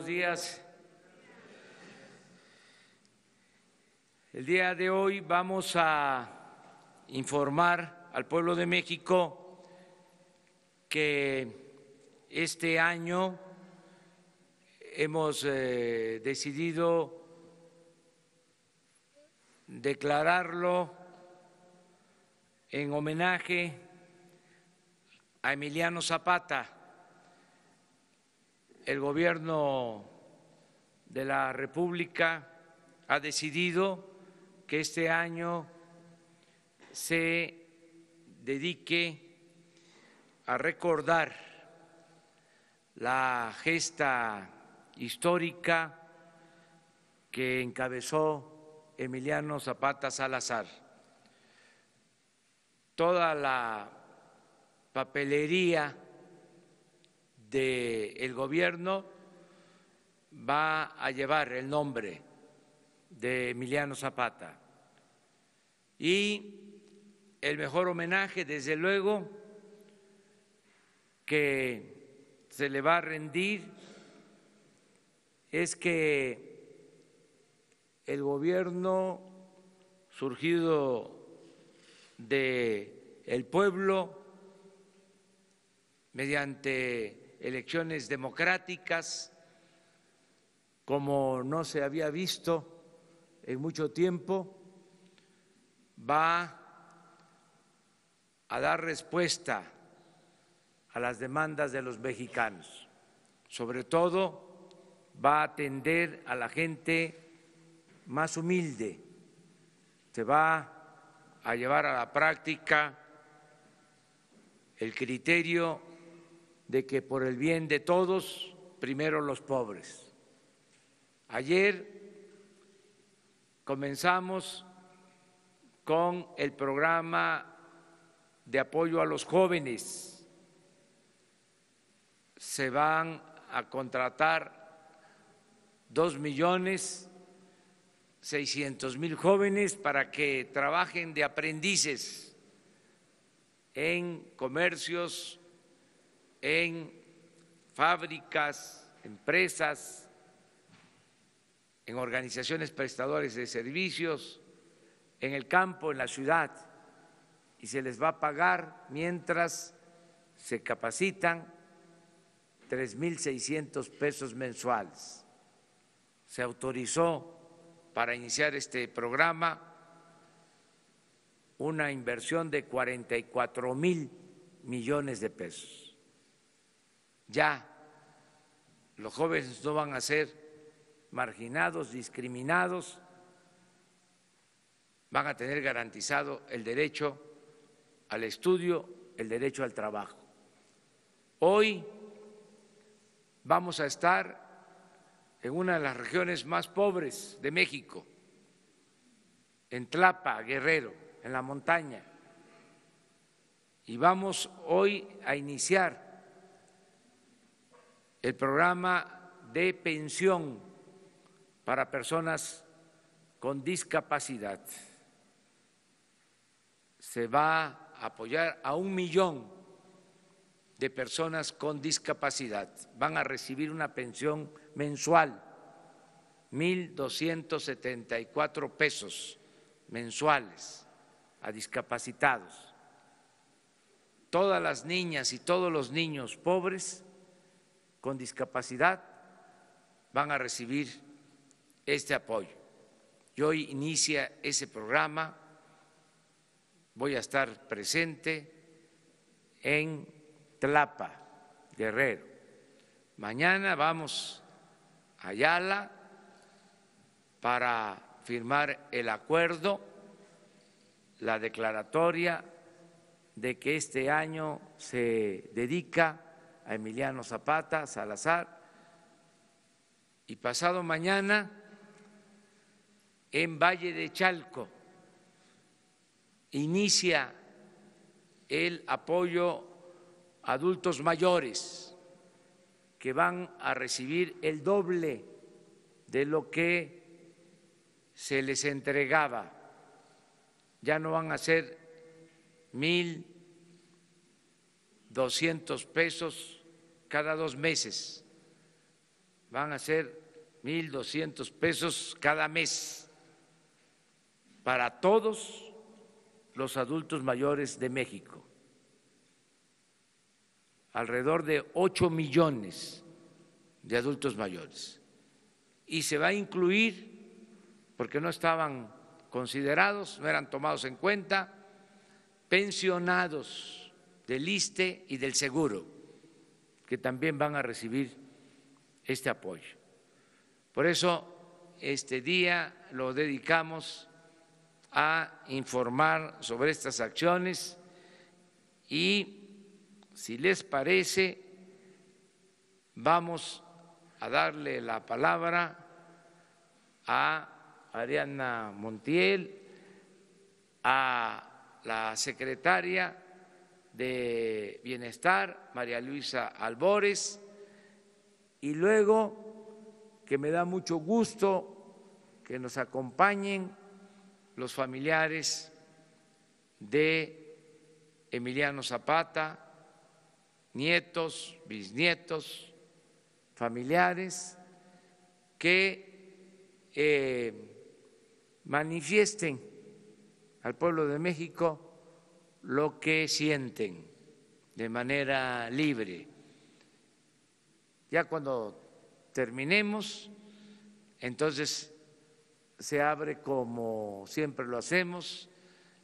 días. El día de hoy vamos a informar al pueblo de México que este año hemos decidido declararlo en homenaje a Emiliano Zapata. El gobierno de la República ha decidido que este año se dedique a recordar la gesta histórica que encabezó Emiliano Zapata Salazar. Toda la papelería del gobierno va a llevar el nombre de Emiliano Zapata y el mejor homenaje, desde luego, que se le va a rendir es que el gobierno surgido del pueblo mediante elecciones democráticas, como no se había visto en mucho tiempo, va a dar respuesta a las demandas de los mexicanos. Sobre todo, va a atender a la gente más humilde. Se va a llevar a la práctica el criterio de que por el bien de todos, primero los pobres. Ayer comenzamos con el programa de apoyo a los jóvenes. Se van a contratar 2.600.000 jóvenes para que trabajen de aprendices en comercios, en fábricas, empresas, en organizaciones prestadoras de servicios, en el campo, en la ciudad, y se les va a pagar mientras se capacitan 3.600 pesos mensuales. Se autorizó para iniciar este programa una inversión de 44.000 millones de pesos. Ya los jóvenes no van a ser marginados, discriminados, van a tener garantizado el derecho al estudio, el derecho al trabajo. Hoy vamos a estar en una de las regiones más pobres de México, en Tlapa, Guerrero, en la montaña, y vamos hoy a iniciar el programa de pensión para personas con discapacidad. Se va a apoyar a 1 millón de personas con discapacidad. Van a recibir una pensión mensual, 1.274 pesos mensuales a discapacitados. Todas las niñas y todos los niños pobres con discapacidad van a recibir este apoyo. Y hoy inicia ese programa, voy a estar presente en Tlapa, Guerrero. Mañana vamos a Ayala para firmar el acuerdo, la declaratoria de que este año se dedica a Emiliano Zapata Salazar, y pasado mañana en Valle de Chalco inicia el apoyo a adultos mayores que van a recibir el doble de lo que se les entregaba. Ya no van a ser 1.200 pesos cada 2 meses, van a ser 1,200 pesos cada mes para todos los adultos mayores de México. Alrededor de 8 millones de adultos mayores. Y se va a incluir, porque no estaban considerados, no eran tomados en cuenta, pensionados del ISSSTE y del Seguro, que también van a recibir este apoyo. Por eso este día lo dedicamos a informar sobre estas acciones y, si les parece, vamos a darle la palabra a Ariadna Montiel, a la secretaria de Bienestar, María Luisa Albores, y luego, que me da mucho gusto que nos acompañen los familiares de Emiliano Zapata, nietos, bisnietos, familiares, que manifiesten al pueblo de México lo que sienten de manera libre. Ya cuando terminemos, entonces se abre, como siempre lo hacemos,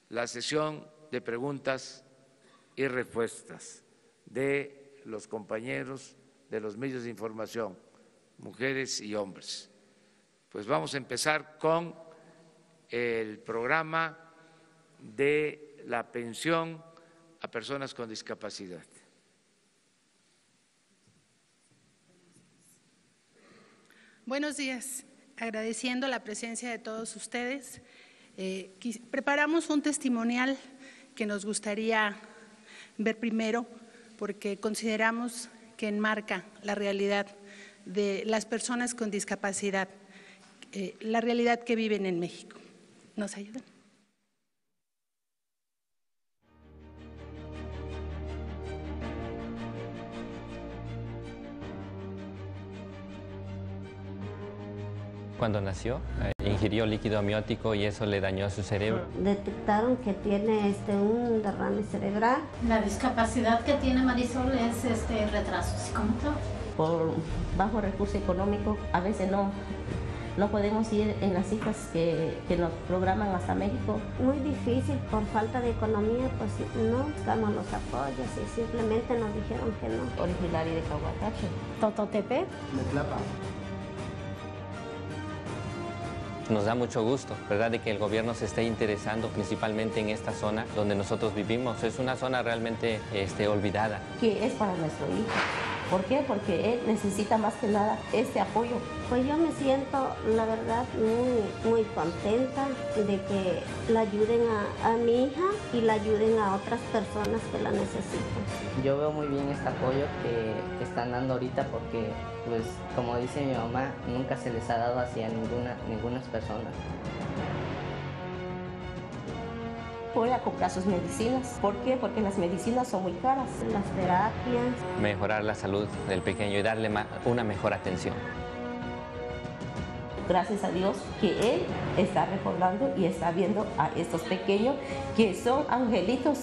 la sesión de preguntas y respuestas de los compañeros de los medios de información, mujeres y hombres. Pues vamos a empezar con el programa de la pensión a personas con discapacidad. Buenos días. Agradeciendo la presencia de todos ustedes, preparamos un testimonial que nos gustaría ver primero, porque consideramos que enmarca la realidad de las personas con discapacidad, la realidad que viven en México. ¿Nos ayudan? Cuando nació, ingirió líquido amniótico y eso le dañó su cerebro. Detectaron que tiene un derrame cerebral. La discapacidad que tiene Marisol es retraso psicomotor. Por bajo recurso económico, a veces no podemos ir en las citas que nos programan hasta México. Muy difícil, por falta de economía, pues no buscamos los apoyos y simplemente nos dijeron que no. Originario de Cahuatacho. Tototepec. Metlapa. Nos da mucho gusto, ¿verdad?, de que el gobierno se esté interesando principalmente en esta zona donde nosotros vivimos. Es una zona realmente olvidada. Que es para nuestro hijo. ¿Por qué? Porque él necesita más que nada este apoyo. Pues yo me siento, la verdad, muy contenta de que la ayuden a mi hija y la ayuden a otras personas que la necesitan. Yo veo muy bien este apoyo que están dando ahorita porque, pues, como dice mi mamá, nunca se les ha dado hacia ninguna persona. Voy a comprar sus medicinas. ¿Por qué? Porque las medicinas son muy caras. Las terapias. Mejorar la salud del pequeño y darle una mejor atención. Gracias a Dios que Él está recordando y está viendo a estos pequeños que son angelitos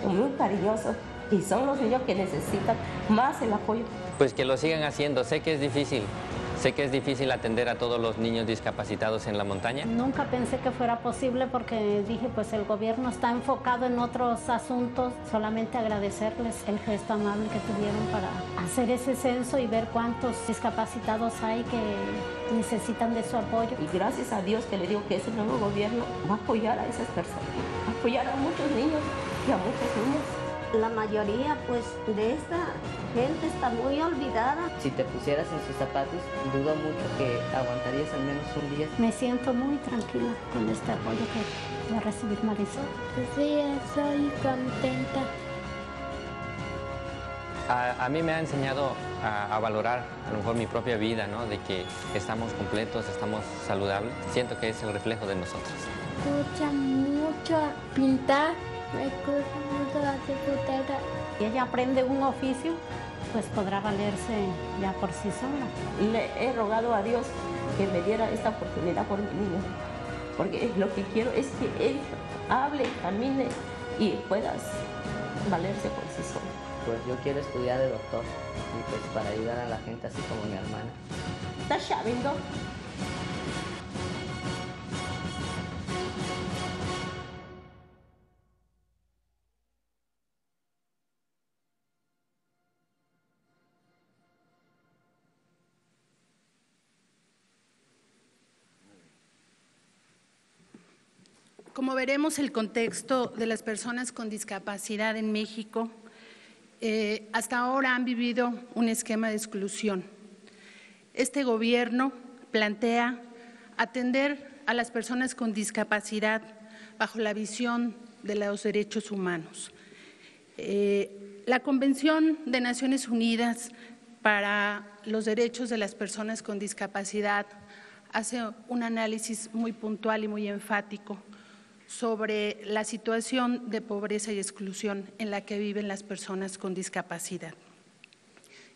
muy cariñosos y son los niños que necesitan más el apoyo. Pues que lo sigan haciendo. Sé que es difícil atender a todos los niños discapacitados en la montaña. Nunca pensé que fuera posible porque dije, pues el gobierno está enfocado en otros asuntos. Solamente agradecerles el gesto amable que tuvieron para hacer ese censo y ver cuántos discapacitados hay que necesitan de su apoyo. Y gracias a Dios que le digo que ese nuevo gobierno va a apoyar a esas personas, va a apoyar a muchos niños y a muchas niñas. La mayoría, pues, de esta gente está muy olvidada. Si te pusieras en sus zapatos, dudo mucho que aguantarías al menos un día. Me siento muy tranquila con este apoyo que va a recibir Marisol. Sí, estoy contenta. A mí me ha enseñado a valorar a lo mejor mi propia vida, ¿no? De que estamos completos, estamos saludables. Siento que es el reflejo de nosotros. Me gusta mucho pintar. Me gusta mucho la secretaria. Y ella aprende un oficio pues podrá valerse ya por sí sola. Le he rogado a Dios que me diera esta oportunidad por mi niño, porque lo que quiero es que él hable, camine y pueda valerse por sí solo. Pues yo quiero estudiar de doctor y pues para ayudar a la gente así como mi hermana. ¿Estás sabiendo? Como veremos, el contexto de las personas con discapacidad en México hasta ahora han vivido un esquema de exclusión. Este gobierno plantea atender a las personas con discapacidad bajo la visión de los derechos humanos. La Convención de Naciones Unidas para los Derechos de las Personas con Discapacidad hace un análisis muy puntual y muy enfático sobre la situación de pobreza y exclusión en la que viven las personas con discapacidad.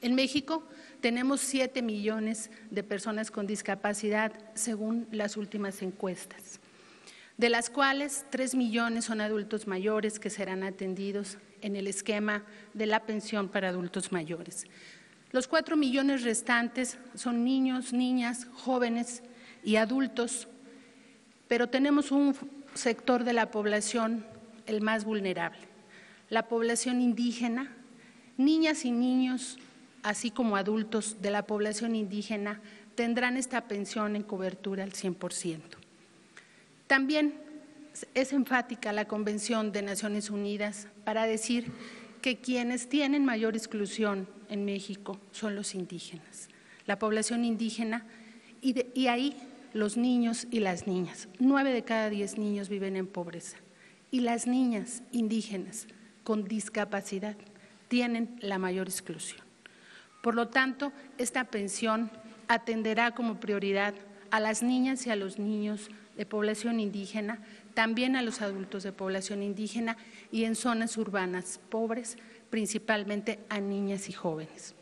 En México tenemos 7 millones de personas con discapacidad según las últimas encuestas, de las cuales 3 millones son adultos mayores que serán atendidos en el esquema de la pensión para adultos mayores. Los 4 millones restantes son niños, niñas, jóvenes y adultos, pero tenemos un sector de la población el más vulnerable, la población indígena. Niñas y niños, así como adultos de la población indígena, tendrán esta pensión en cobertura al 100%. También es enfática la Convención de Naciones Unidas para decir que quienes tienen mayor exclusión en México son los indígenas, la población indígena, y ahí los niños y las niñas. 9 de cada 10 niños viven en pobreza y las niñas indígenas con discapacidad tienen la mayor exclusión. Por lo tanto, esta pensión atenderá como prioridad a las niñas y a los niños de población indígena, también a los adultos de población indígena y en zonas urbanas pobres, principalmente a niñas y jóvenes.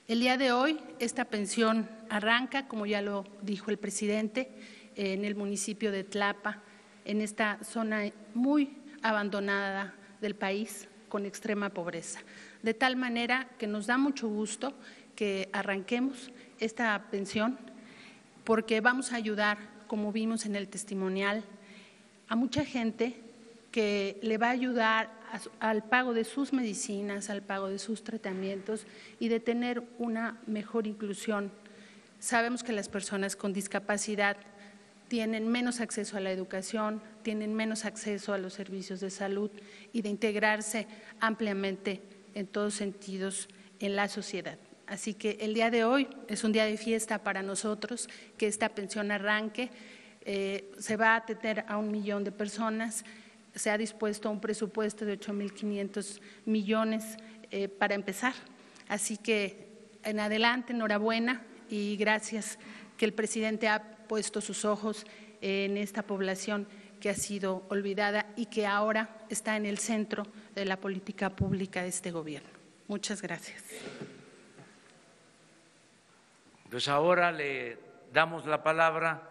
El día de hoy esta pensión arranca, como ya lo dijo el presidente, en el municipio de Tlapa, en esta zona muy abandonada del país con extrema pobreza. De tal manera que nos da mucho gusto que arranquemos esta pensión porque vamos a ayudar, como vimos en el testimonial, a mucha gente que le va a ayudar al pago de sus medicinas, al pago de sus tratamientos y de tener una mejor inclusión. Sabemos que las personas con discapacidad tienen menos acceso a la educación, tienen menos acceso a los servicios de salud y de integrarse ampliamente en todos sentidos en la sociedad. Así que el día de hoy es un día de fiesta para nosotros, que esta pensión arranque. Se va a atender a 1 millón de personas. Se ha dispuesto un presupuesto de 8.500 millones para empezar. Así que en adelante, enhorabuena y gracias que el presidente ha puesto sus ojos en esta población que ha sido olvidada y que ahora está en el centro de la política pública de este gobierno. Muchas gracias. Pues ahora le damos la palabra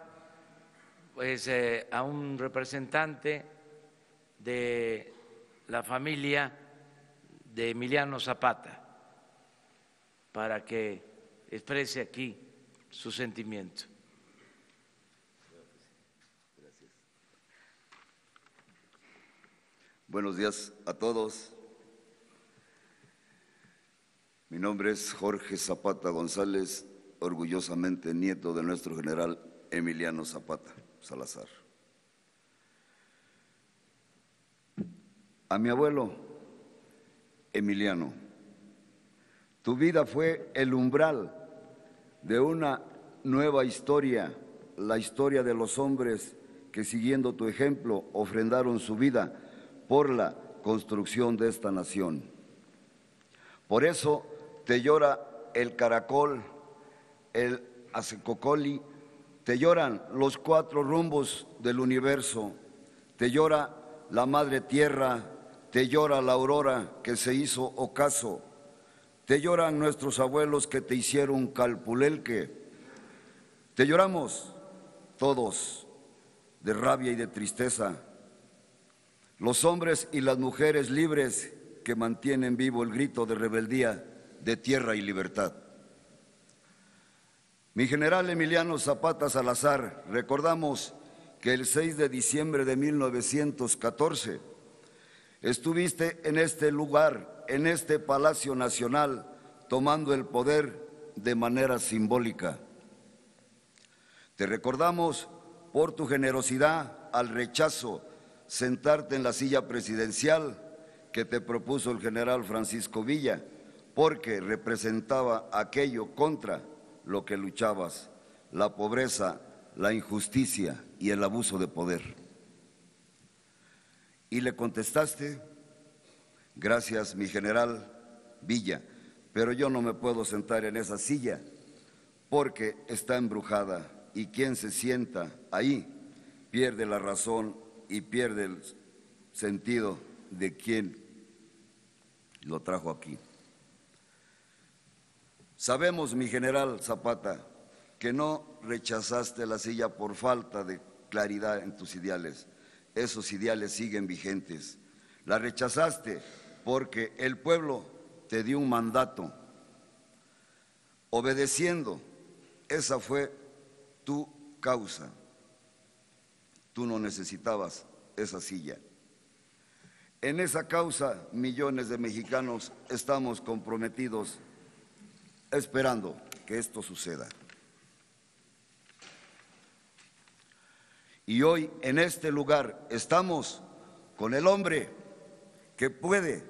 a un representante de la familia de Emiliano Zapata para que exprese aquí su sentimiento. Gracias. Buenos días a todos. Mi nombre es Jorge Zapata González, orgullosamente nieto de nuestro general Emiliano Zapata Salazar. A mi abuelo Emiliano, tu vida fue el umbral de una nueva historia, la historia de los hombres que siguiendo tu ejemplo ofrendaron su vida por la construcción de esta nación. Por eso te llora el caracol, el acecocoli, te lloran los 4 rumbos del universo, te llora la madre tierra, te llora la aurora que se hizo ocaso, Te lloran nuestros abuelos que te hicieron calpulelque. Te lloramos todos de rabia y de tristeza. Los hombres y las mujeres libres que mantienen vivo el grito de rebeldía de tierra y libertad. Mi general Emiliano Zapata Salazar, recordamos que el 6 de diciembre de 1914 estuviste en este lugar, en este Palacio Nacional, tomando el poder de manera simbólica. Te recordamos por tu generosidad al rechazo sentarte en la silla presidencial que te propuso el general Francisco Villa, porque representaba aquello contra lo que luchabas, la pobreza, la injusticia y el abuso de poder. Y le contestaste, gracias mi general Villa, pero yo no me puedo sentar en esa silla porque está embrujada y quien se sienta ahí pierde la razón y pierde el sentido de quien lo trajo aquí. Sabemos, mi general Zapata, que no rechazaste la silla por falta de claridad en tus ideales. Esos ideales siguen vigentes. La rechazaste porque el pueblo te dio un mandato. Obedeciendo, esa fue tu causa. Tú no necesitabas esa silla. En esa causa, millones de mexicanos estamos comprometidos esperando que esto suceda. Y hoy en este lugar estamos con el hombre que puede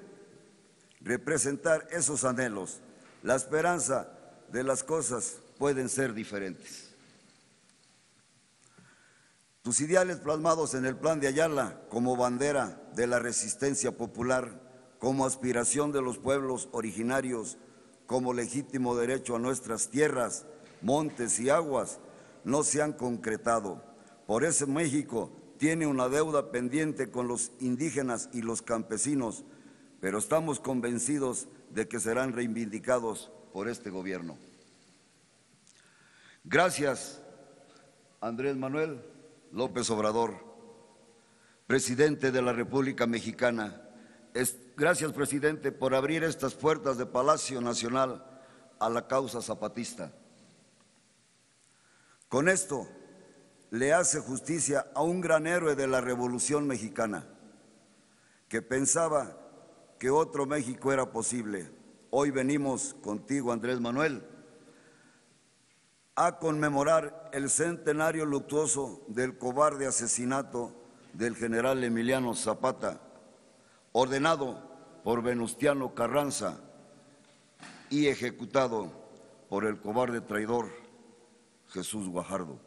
representar esos anhelos. La esperanza de las cosas pueden ser diferentes. Tus ideales plasmados en el Plan de Ayala como bandera de la resistencia popular, como aspiración de los pueblos originarios, como legítimo derecho a nuestras tierras, montes y aguas, no se han concretado. Por eso México tiene una deuda pendiente con los indígenas y los campesinos, pero estamos convencidos de que serán reivindicados por este gobierno. Gracias, Andrés Manuel López Obrador, presidente de la República Mexicana. Gracias, presidente, por abrir estas puertas de Palacio Nacional a la causa zapatista. Con esto le hace justicia a un gran héroe de la Revolución Mexicana que pensaba que otro México era posible. Hoy venimos contigo, Andrés Manuel, a conmemorar el centenario luctuoso del cobarde asesinato del general Emiliano Zapata, ordenado por Venustiano Carranza y ejecutado por el cobarde traidor Jesús Guajardo.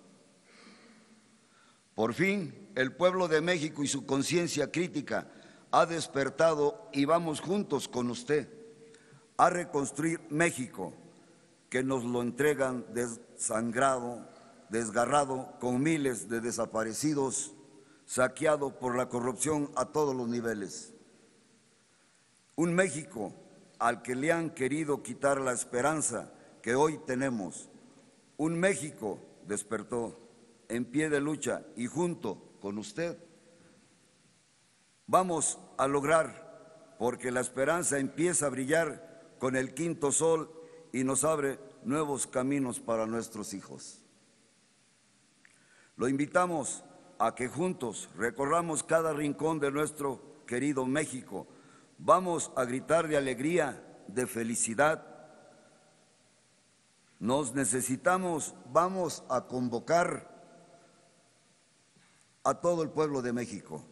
Por fin, el pueblo de México y su conciencia crítica ha despertado y vamos juntos con usted a reconstruir México, que nos lo entregan desangrado, desgarrado, con miles de desaparecidos, saqueado por la corrupción a todos los niveles. Un México al que le han querido quitar la esperanza que hoy tenemos. Un México despertó en pie de lucha y junto con usted vamos a lograr, porque la esperanza empieza a brillar con el quinto sol y nos abre nuevos caminos para nuestros hijos. Lo invitamos a que juntos recorramos cada rincón de nuestro querido México. Vamos a gritar de alegría, de felicidad. Nos necesitamos, vamos a convocar a todo el pueblo de México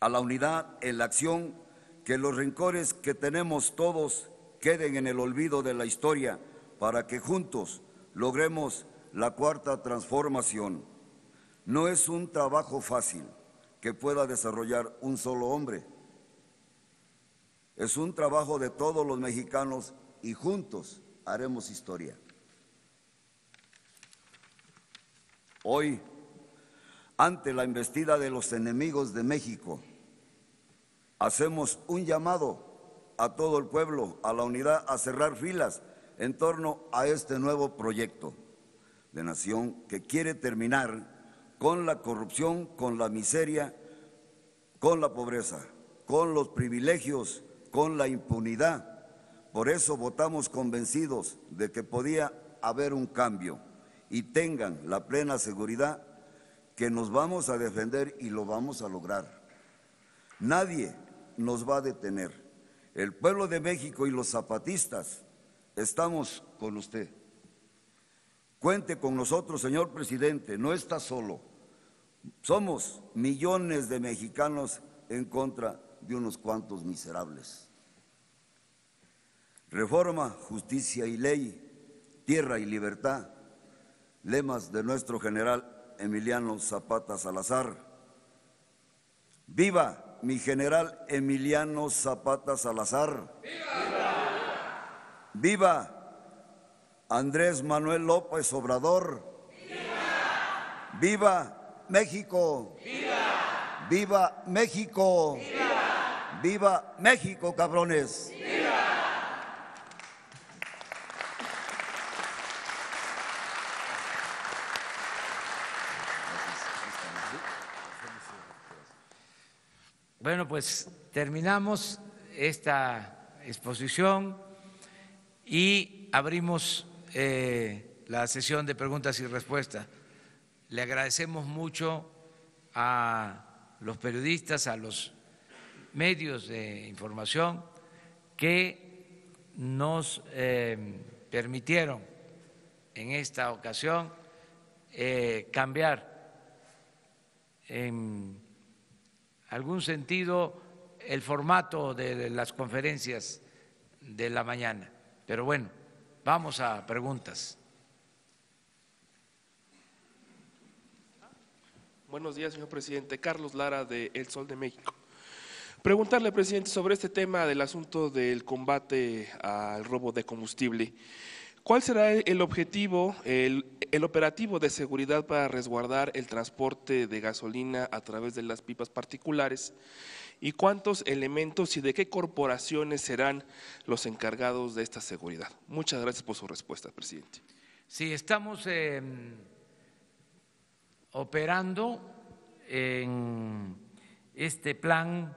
a la unidad en la acción, que los rencores que tenemos todos queden en el olvido de la historia, para que juntos logremos la cuarta transformación. No es un trabajo fácil que pueda desarrollar un solo hombre. Es un trabajo de todos los mexicanos y juntos haremos historia. Hoy, ante la embestida de los enemigos de México, hacemos un llamado a todo el pueblo, a la unidad, a cerrar filas en torno a este nuevo proyecto de nación que quiere terminar con la corrupción, con la miseria, con la pobreza, con los privilegios, con la impunidad. Por eso votamos convencidos de que podía haber un cambio y tengan la plena seguridad que nos vamos a defender y lo vamos a lograr. Nadie nos va a detener. El pueblo de México y los zapatistas estamos con usted. Cuente con nosotros, señor presidente, no está solo. Somos millones de mexicanos en contra de unos cuantos miserables. Reforma, justicia y ley, tierra y libertad, lemas de nuestro general Emiliano Zapata Salazar. ¡Viva mi general Emiliano Zapata Salazar! ¡Viva! ¡Viva Andrés Manuel López Obrador! ¡Viva! ¡Viva México! ¡Viva! ¡Viva México! ¡Viva! ¡Viva México, cabrones! Bueno, pues terminamos esta exposición y abrimos la sesión de preguntas y respuestas. Le agradecemos mucho a los periodistas, a los medios de información que nos permitieron en esta ocasión cambiar en algún sentido el formato de las conferencias de la mañana. Pero bueno, vamos a preguntas. Buenos días, señor presidente. Carlos Lara, de El Sol de México. Preguntarle, presidente, sobre este tema del asunto del combate al robo de combustible. ¿Cuál será el objetivo, el operativo de seguridad para resguardar el transporte de gasolina a través de las pipas particulares? ¿Y cuántos elementos y de qué corporaciones serán los encargados de esta seguridad? Muchas gracias por su respuesta, presidente. Sí, estamos operando en este plan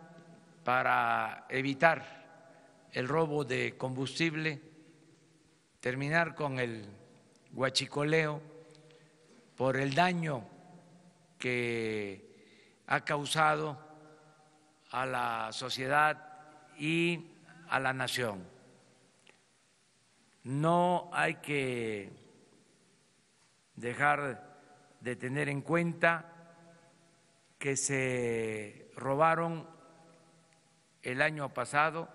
para evitar el robo de combustible, terminar con el huachicoleo por el daño que ha causado a la sociedad y a la nación. No hay que dejar de tener en cuenta que se robaron el año pasado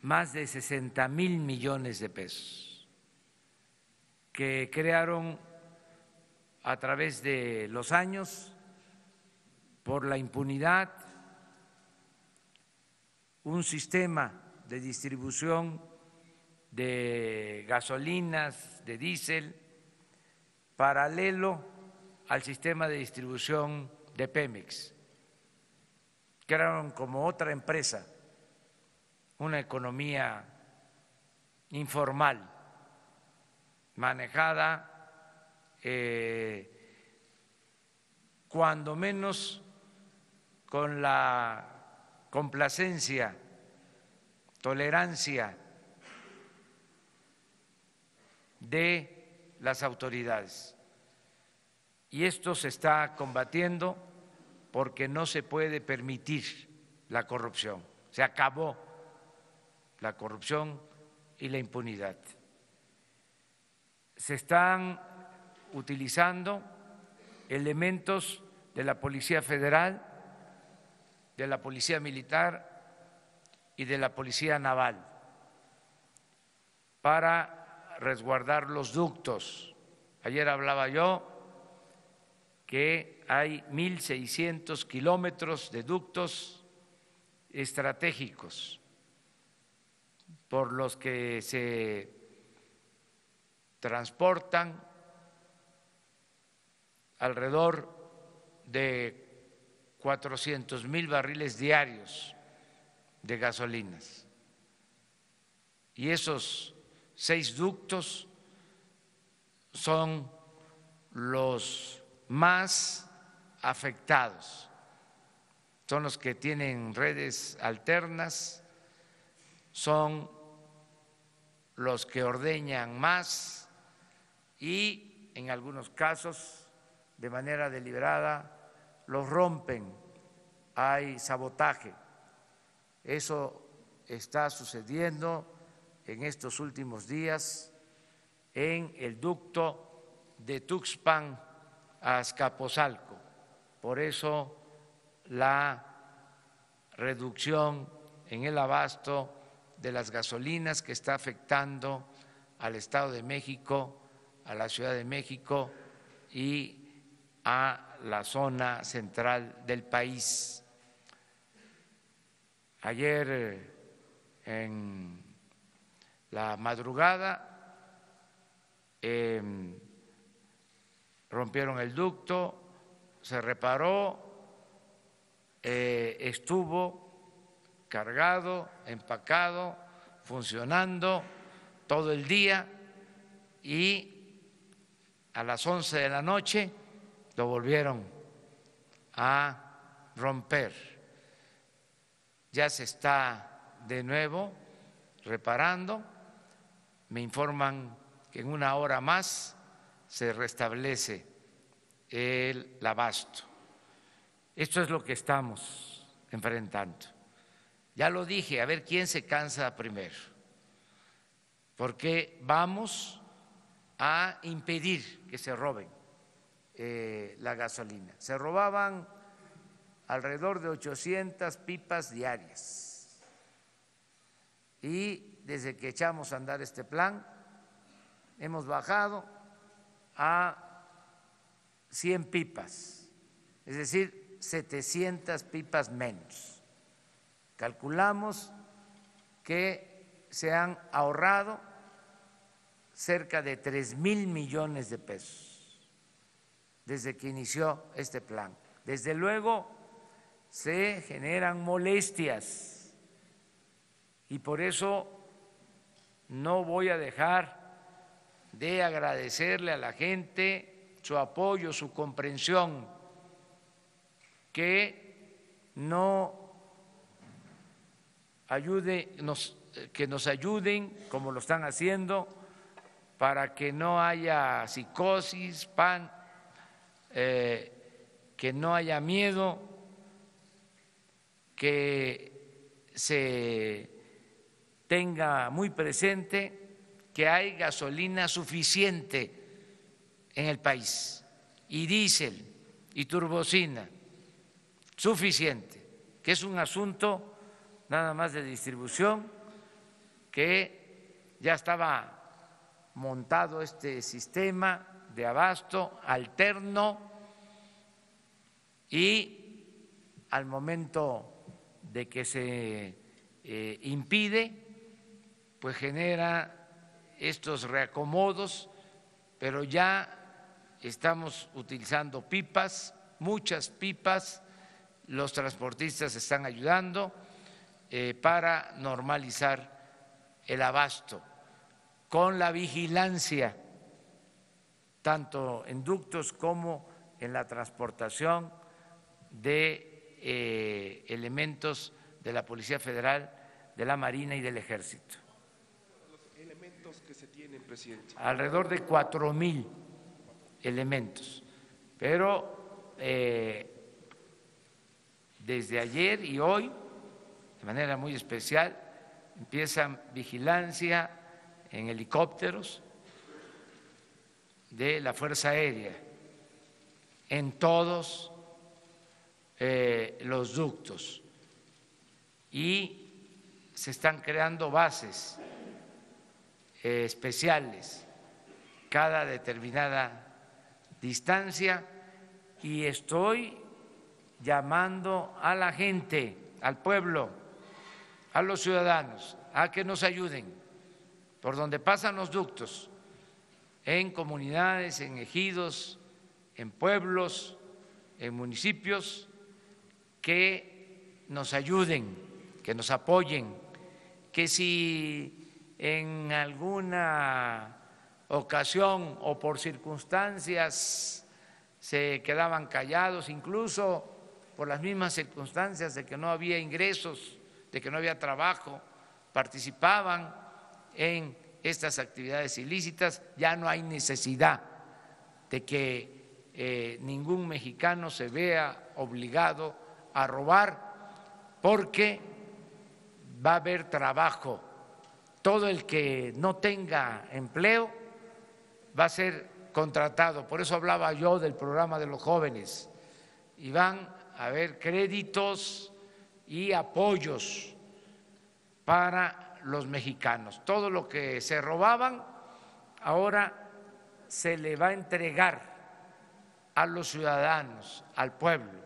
más de 60,000 millones de pesos, que crearon a través de los años, por la impunidad, un sistema de distribución de gasolinas, de diésel, paralelo al sistema de distribución de Pemex. Crearon como otra empresa, una economía informal, manejada cuando menos con la complacencia, tolerancia de las autoridades. Y esto se está combatiendo porque no se puede permitir la corrupción. Se acabó la corrupción y la impunidad. Se están utilizando elementos de la Policía Federal, de la Policía Militar y de la Policía Naval para resguardar los ductos. Ayer hablaba yo que hay 1,600 kilómetros de ductos estratégicos por los que se transportan alrededor de 400,000 barriles diarios de gasolinas. Y esos 6 ductos son los más afectados, son los que tienen redes alternas, son los que ordeñan más y en algunos casos de manera deliberada los rompen, hay sabotaje. Eso está sucediendo en estos últimos días en el ducto de Tuxpan a Azcapotzalco. Por eso la reducción en el abasto de las gasolinas que está afectando al Estado de México, a la Ciudad de México y a la zona central del país. Ayer en la madrugada rompieron el ducto, se reparó, estuvo cargado, empacado, funcionando todo el día y a las 11 de la noche lo volvieron a romper. Ya se está de nuevo reparando, me informan que en una hora más se restablece el abasto. Esto es lo que estamos enfrentando. Ya lo dije, a ver quién se cansa primero, porque vamos a impedir que se roben la gasolina. Se robaban alrededor de 800 pipas diarias y desde que echamos a andar este plan hemos bajado a 100 pipas, es decir, 700 pipas menos. Calculamos que se han ahorrado cerca de 3,000 millones de pesos desde que inició este plan. Desde luego se generan molestias y por eso no voy a dejar de agradecerle a la gente su apoyo, su comprensión, que nos ayuden como lo están haciendo para que no haya psicosis, que no haya miedo, que se tenga muy presente que hay gasolina suficiente en el país y diésel y turbocina suficiente, que es un asunto nada más de distribución, que ya estaba montado este sistema de abasto alterno y al momento de que se impide, pues genera estos reacomodos, pero ya estamos utilizando pipas, muchas pipas, los transportistas están ayudando para normalizar el abasto con la vigilancia, tanto en ductos como en la transportación de elementos de la Policía Federal, de la Marina y del Ejército. Los elementos que se tienen, presidente. Alrededor de 4,000 elementos, pero desde ayer y hoy, de manera muy especial, empiezan vigilancia en helicópteros de la Fuerza Aérea en todos los ductos y se están creando bases especiales cada determinada distancia y estoy llamando a la gente, al pueblo, a los ciudadanos, a que nos ayuden por donde pasan los ductos, en comunidades, en ejidos, en pueblos, en municipios, que nos ayuden que nos apoyen, que si en alguna ocasión o por circunstancias se quedaban callados, incluso por las mismas circunstancias de que no había ingresos, de que no había trabajo, participaban en estas actividades ilícitas, ya no hay necesidad de que ningún mexicano se vea obligado a robar, porque va a haber trabajo. Todo el que no tenga empleo va a ser contratado. Por eso hablaba yo del programa de los jóvenes. Y van a haber créditos y apoyos para los mexicanos. Todo lo que se robaban ahora se le va a entregar a los ciudadanos, al pueblo.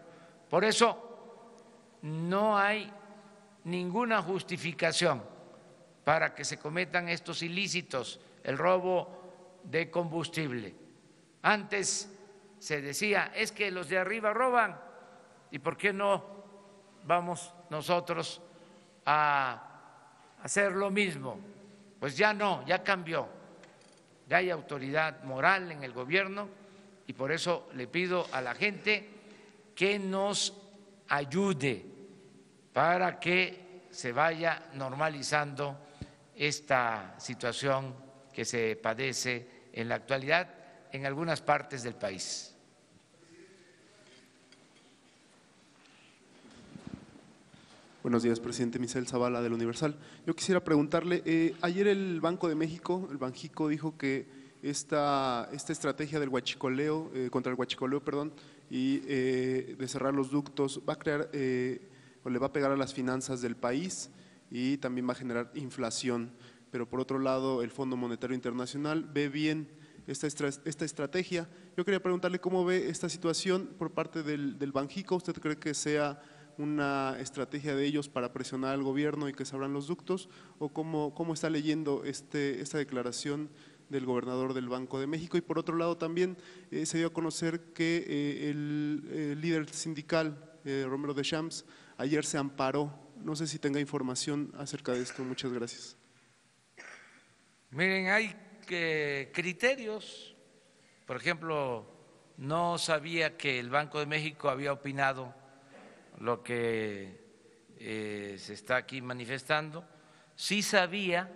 Por eso no hay ninguna justificación para que se cometan estos ilícitos, el robo de combustible. Antes se decía, es que los de arriba roban, ¿y por qué no vamos nosotros a hacer lo mismo? Pues ya no, ya cambió, ya hay autoridad moral en el gobierno y por eso le pido a la gente que nos ayude para que se vaya normalizando esta situación que se padece en la actualidad en algunas partes del país. Buenos días, presidente. Misael Zavala, del Universal. Yo quisiera preguntarle, ayer el Banco de México, el Banjico, dijo que esta estrategia del huachicoleo, contra el huachicoleo, y de cerrar los ductos, va a crear o le va a pegar a las finanzas del país y también va a generar inflación. Pero por otro lado, el Fondo Monetario Internacional ve bien esta estrategia. Yo quería preguntarle cómo ve esta situación por parte del Banjico. ¿Usted cree que sea una estrategia de ellos para presionar al gobierno y que se abran los ductos? ¿O cómo está leyendo esta declaración del gobernador del Banco de México? Y por otro lado también se dio a conocer que el líder sindical, Romero Deschamps, ayer se amparó. No sé si tenga información acerca de esto. Muchas gracias. Miren, hay criterios. Por ejemplo, no sabía que el Banco de México había opinado lo que se está aquí manifestando. Sí sabía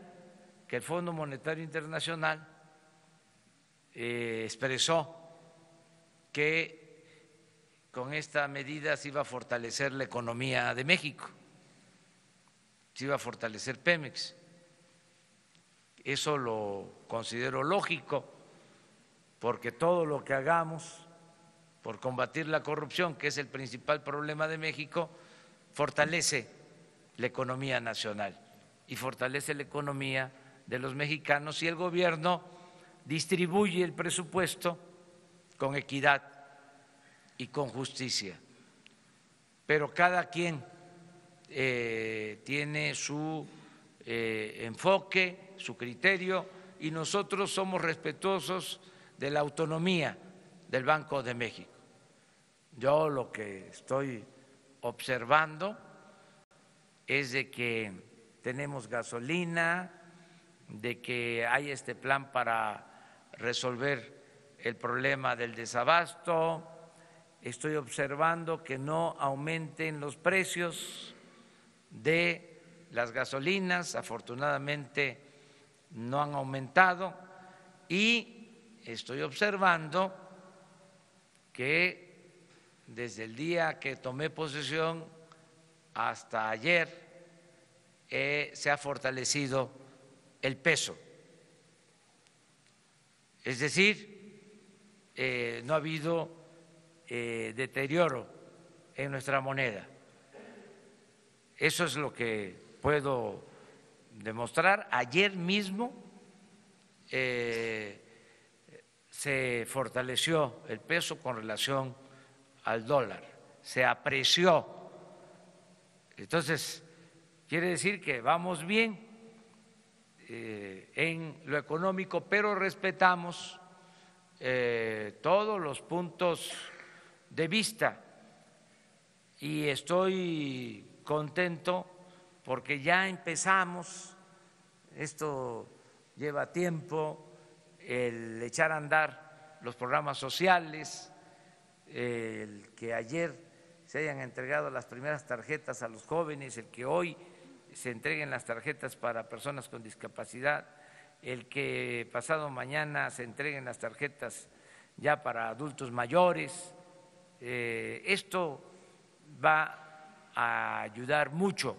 que el Fondo Monetario Internacional expresó que con esta medida se iba a fortalecer la economía de México, se iba a fortalecer Pemex. Eso lo considero lógico, porque todo lo que hagamos por combatir la corrupción, que es el principal problema de México, fortalece la economía nacional y fortalece la economía de los mexicanos, y el gobierno distribuye el presupuesto con equidad y con justicia. Pero cada quien tiene su enfoque, su criterio, y nosotros somos respetuosos de la autonomía del Banco de México. Yo lo que estoy observando es de que tenemos gasolina, de que hay este plan para resolver el problema del desabasto. Estoy observando que no aumenten los precios de las gasolinas, afortunadamente no han aumentado, y estoy observando que desde el día que tomé posesión hasta ayer se ha fortalecido el peso. Es decir, no ha habido deterioro en nuestra moneda. Eso es lo que puedo demostrar. Ayer mismo se fortaleció el peso con relación al dólar, se apreció. Entonces, quiere decir que vamos bien en lo económico, pero respetamos todos los puntos de vista, y estoy contento porque ya empezamos, esto lleva tiempo, el echar a andar los programas sociales, el que ayer se hayan entregado las primeras tarjetas a los jóvenes, el que hoy se entreguen las tarjetas para personas con discapacidad, el que pasado mañana se entreguen las tarjetas ya para adultos mayores. Esto va a ayudar mucho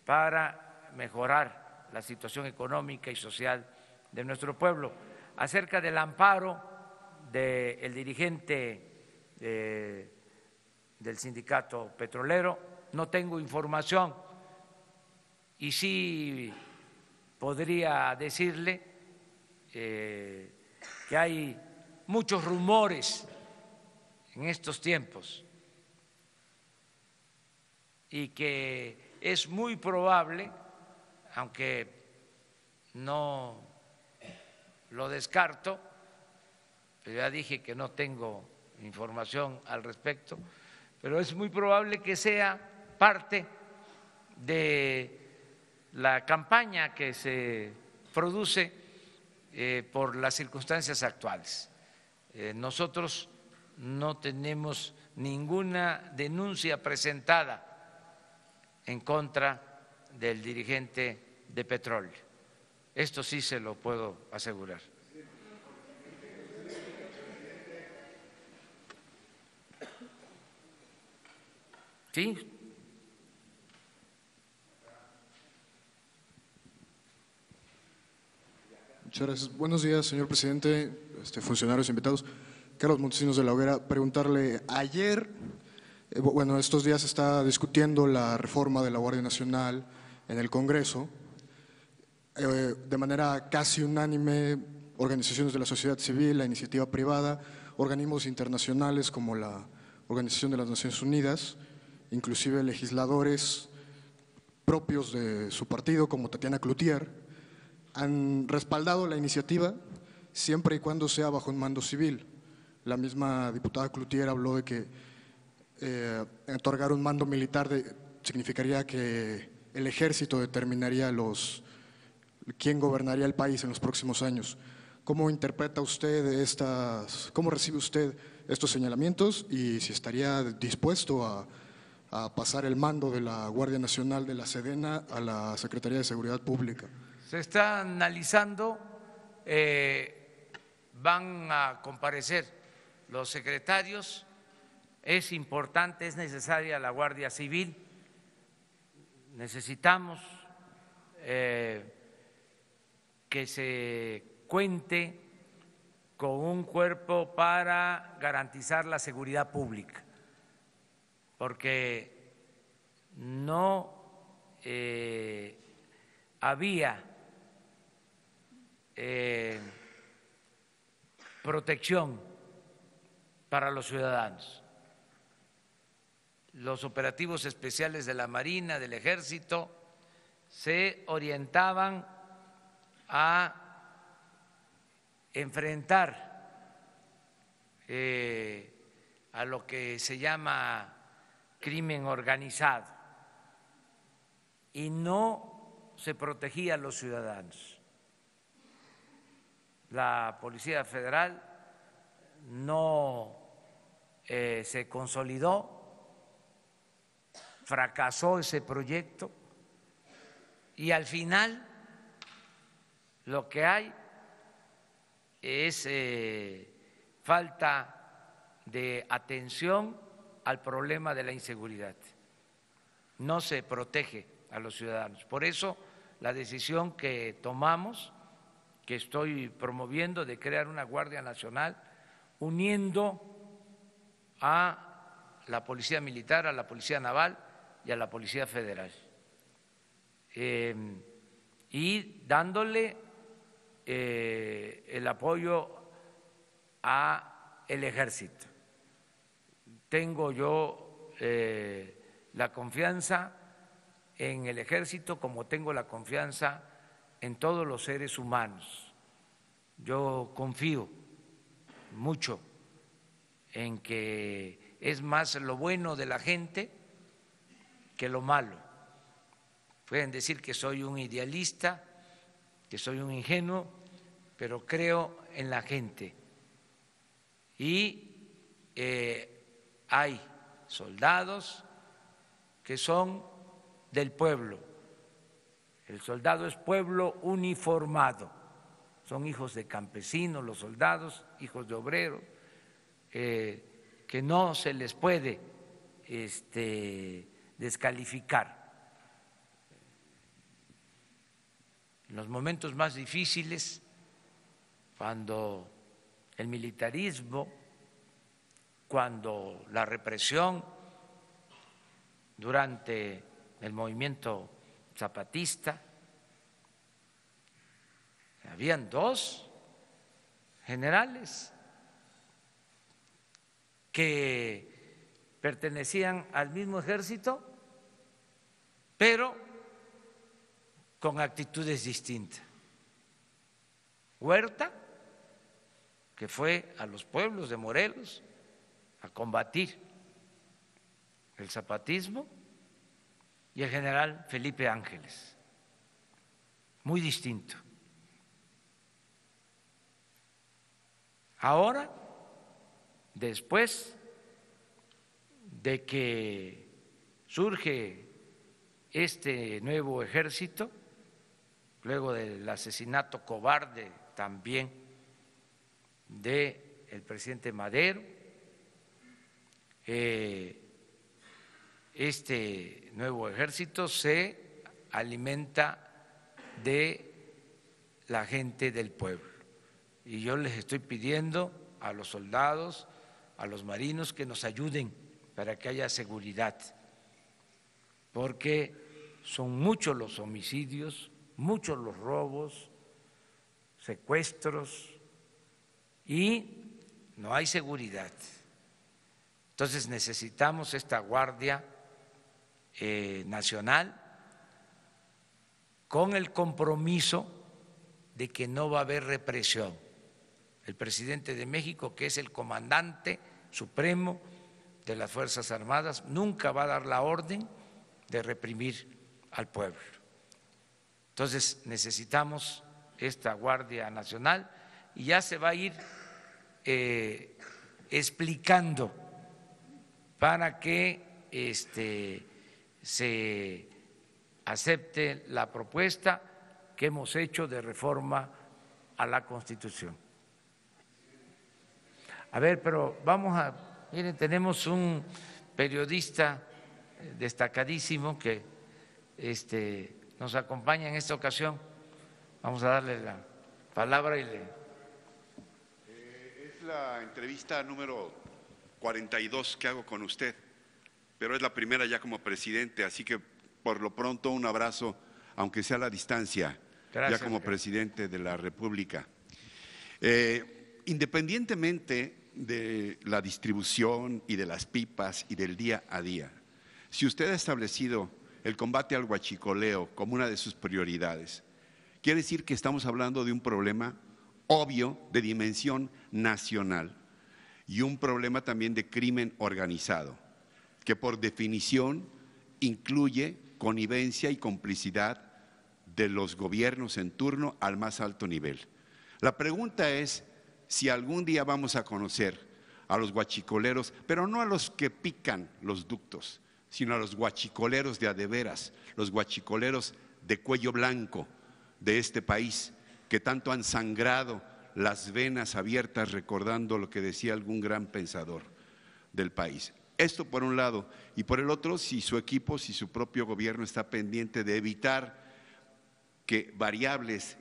para mejorar la situación económica y social de nuestro pueblo. Acerca del amparo del dirigente del sindicato petrolero, no tengo información y sí podría decirle que hay muchos rumores en estos tiempos y que es muy probable, aunque no lo descarto, pero ya dije que no tengo información al respecto, pero es muy probable que sea parte de la campaña que se produce por las circunstancias actuales. Nosotros no tenemos ninguna denuncia presentada en contra del dirigente de petróleo. Esto sí se lo puedo asegurar. ¿Sí? Muchas gracias. Buenos días, señor presidente, funcionarios invitados. Carlos Montesinos de la Hoguera, preguntarle, ayer, bueno, estos días se está discutiendo la reforma de la Guardia Nacional en el Congreso. De manera casi unánime, organizaciones de la sociedad civil, la iniciativa privada, organismos internacionales como la Organización de las Naciones Unidas, inclusive legisladores propios de su partido como Tatiana Cloutier, han respaldado la iniciativa siempre y cuando sea bajo un mando civil. La misma diputada Cloutier habló de que otorgar un mando militar significaría que el ejército determinaría quién gobernaría el país en los próximos años. ¿Cómo interpreta usted cómo recibe usted estos señalamientos y si estaría dispuesto a pasar el mando de la Guardia Nacional de la Sedena a la Secretaría de Seguridad Pública? Se está analizando, van a comparecer los secretarios, es importante, es necesaria la Guardia Civil, necesitamos que se cuente con un cuerpo para garantizar la seguridad pública, porque no había protección para los ciudadanos. Los operativos especiales de la Marina, del Ejército, se orientaban a enfrentar a lo que se llama crimen organizado y no se protegía a los ciudadanos. La Policía Federal no se consolidó, fracasó ese proyecto y al final lo que hay es falta de atención al problema de la inseguridad. No se protege a los ciudadanos. Por eso la decisión que tomamos, que estoy promoviendo, de crear una Guardia Nacional uniendo a la Policía Militar, a la Policía Naval y a la Policía Federal, y dándole el apoyo a el Ejército. Tengo yo la confianza en el Ejército como tengo la confianza en todos los seres humanos. Yo confío mucho en que es más lo bueno de la gente que lo malo. Pueden decir que soy un idealista, que soy un ingenuo, pero creo en la gente. Y hay soldados que son del pueblo. El soldado es pueblo uniformado. Son hijos de campesinos, los soldados, hijos de obreros, que no se les puede descalificar. En los momentos más difíciles, cuando el militarismo, cuando la represión durante el movimiento zapatista, habían 2 generales que pertenecían al mismo ejército, pero con actitudes distintas. Huerta, que fue a los pueblos de Morelos a combatir el zapatismo, y el general Felipe Ángeles, muy distinto. Ahora, después de que surge este nuevo ejército, luego del asesinato cobarde también del presidente Madero, este nuevo ejército se alimenta de la gente del pueblo. Y yo les estoy pidiendo a los soldados, a los marinos, que nos ayuden para que haya seguridad, porque son muchos los homicidios, muchos los robos, secuestros, y no hay seguridad. Entonces necesitamos esta Guardia Nacional con el compromiso de que no va a haber represión. El presidente de México, que es el comandante supremo de las Fuerzas Armadas, nunca va a dar la orden de reprimir al pueblo. Entonces necesitamos esta Guardia Nacional y ya se va a ir explicando para que se acepte la propuesta que hemos hecho de reforma a la Constitución. A ver, pero vamos a, miren, tenemos un periodista destacadísimo que nos acompaña en esta ocasión. Vamos a darle la palabra y le… Es la entrevista número 42 que hago con usted, pero es la primera ya como presidente, así que por lo pronto un abrazo, aunque sea a la distancia. Gracias, ya como presidente de la República. Independientemente de la distribución y de las pipas y del día a día, si usted ha establecido el combate al huachicoleo como una de sus prioridades, quiere decir que estamos hablando de un problema obvio de dimensión nacional y un problema también de crimen organizado, que por definición incluye connivencia y complicidad de los gobiernos en turno al más alto nivel. La pregunta es si algún día vamos a conocer a los huachicoleros, pero no a los que pican los ductos, sino a los huachicoleros de a de veras, los huachicoleros de cuello blanco de este país, que tanto han sangrado las venas abiertas recordando lo que decía algún gran pensador del país. Esto por un lado, y por el otro, si su equipo, si su propio gobierno está pendiente de evitar que variables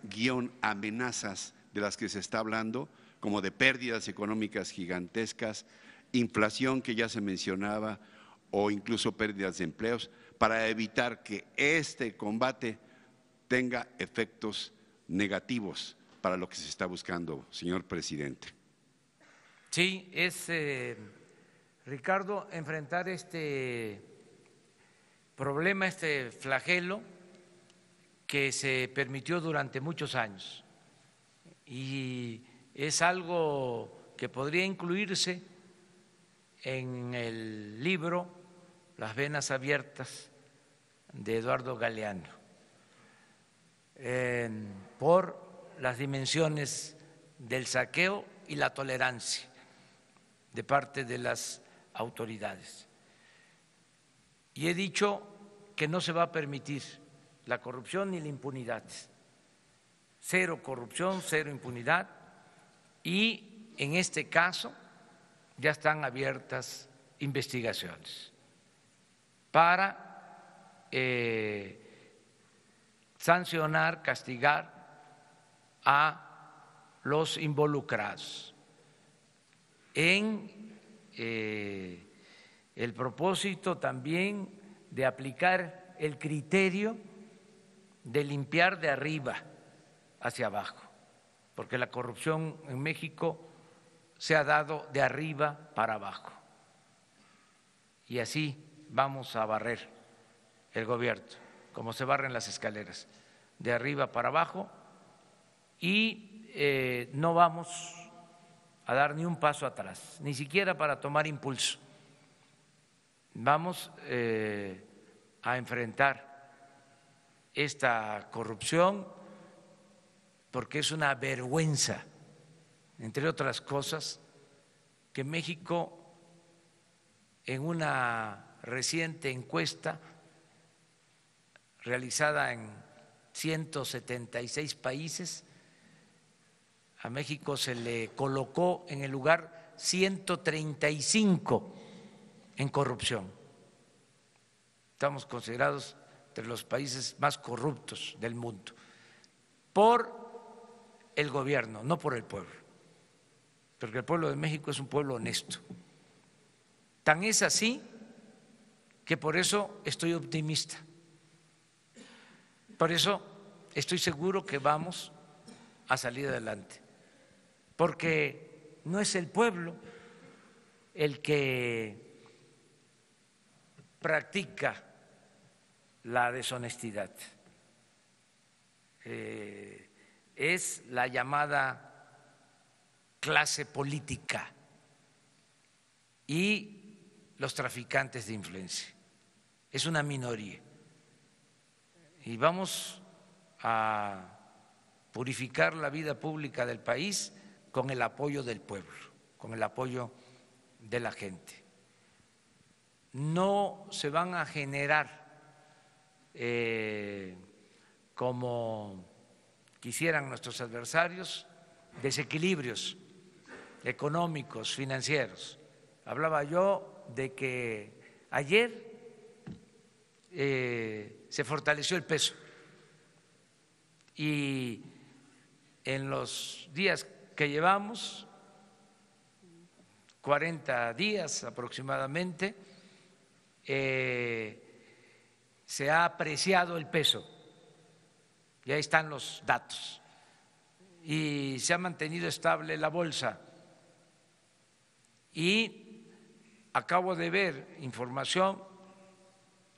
amenazas de las que se está hablando, como de pérdidas económicas gigantescas, inflación que ya se mencionaba, o incluso pérdidas de empleos, para evitar que este combate tenga efectos negativos para lo que se está buscando, señor presidente. Sí, es, Ricardo, enfrentar este problema, este flagelo que se permitió durante muchos años, y es algo que podría incluirse en el libro Las venas abiertas de Eduardo Galeano, por las dimensiones del saqueo y la tolerancia de parte de las autoridades. Y he dicho que no se va a permitir la corrupción ni la impunidad. Cero corrupción, cero impunidad, y en este caso ya están abiertas investigaciones para sancionar, castigar a los involucrados en el propósito también de aplicar el criterio de limpiar de arriba hacia abajo, porque la corrupción en México se ha dado de arriba para abajo, y así vamos a barrer el gobierno, como se barren las escaleras, de arriba para abajo, y no vamos a dar ni un paso atrás, ni siquiera para tomar impulso. Vamos a enfrentar esta corrupción porque es una vergüenza, entre otras cosas, que México, en una reciente encuesta realizada en 176 países, a México se le colocó en el lugar 135 en corrupción. Estamos considerados entre los países más corruptos del mundo por el gobierno, no por el pueblo, porque el pueblo de México es un pueblo honesto. Tan es así que por eso estoy optimista, por eso estoy seguro que vamos a salir adelante, porque no es el pueblo el que practica la deshonestidad, es la llamada clase política y los traficantes de influencia. Es una minoría y vamos a purificar la vida pública del país con el apoyo del pueblo, con el apoyo de la gente. No se van a generar como quisieran nuestros adversarios desequilibrios económicos, financieros. Hablaba yo de que ayer se fortaleció el peso y en los días que llevamos, 40 días aproximadamente, se ha apreciado el peso, y ahí están los datos, y se ha mantenido estable la bolsa. Y acabo de ver información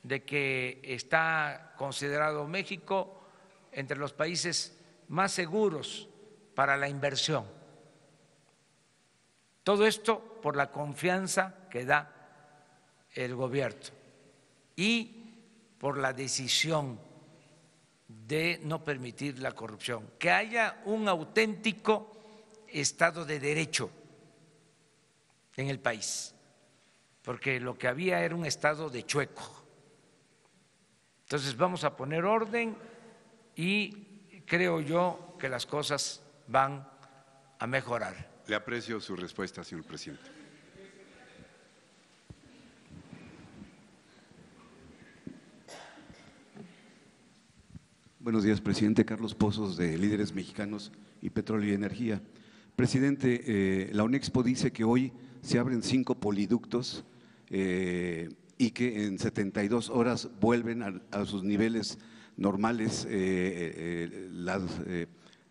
de que está considerado México entre los países más seguros para la inversión. Todo esto por la confianza que da el gobierno y por la decisión de no permitir la corrupción, que haya un auténtico Estado de Derecho en el país, porque lo que había era un estado de chueco. Entonces vamos a poner orden y creo yo que las cosas van a mejorar. Le aprecio su respuesta, señor presidente. Buenos días, presidente. Carlos Pozos, de Líderes Mexicanos y Petróleo y Energía. Presidente, la UNEXPO dice que hoy se abren 5 poliductos y que en 72 horas vuelven a sus niveles normales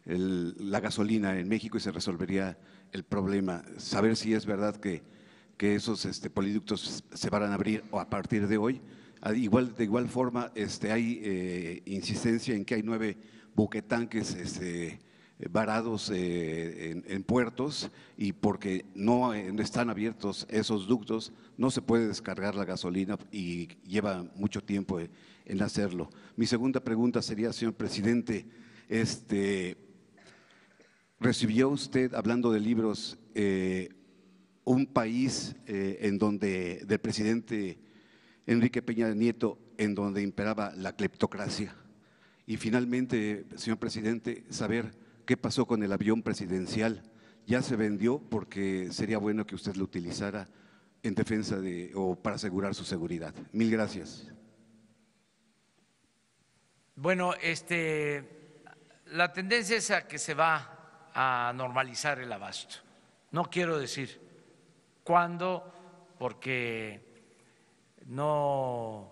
la gasolina en México y se resolvería el problema. Saber si es verdad que esos poliductos se van a abrir a partir de hoy. De igual forma, hay insistencia en que hay 9 buquetanques varados en puertos, y porque no están abiertos esos ductos no se puede descargar la gasolina y lleva mucho tiempo en hacerlo. Mi segunda pregunta sería, señor presidente, ¿recibió usted, hablando de libros, un país en donde, del presidente Enrique Peña Nieto, en donde imperaba la cleptocracia? Y finalmente, señor presidente, saber qué pasó con el avión presidencial. ¿Ya se vendió? Porque sería bueno que usted lo utilizara en defensa o para asegurar su seguridad. Mil gracias. Bueno, la tendencia es a que se va a normalizar el abasto. No quiero decir cuándo, porque no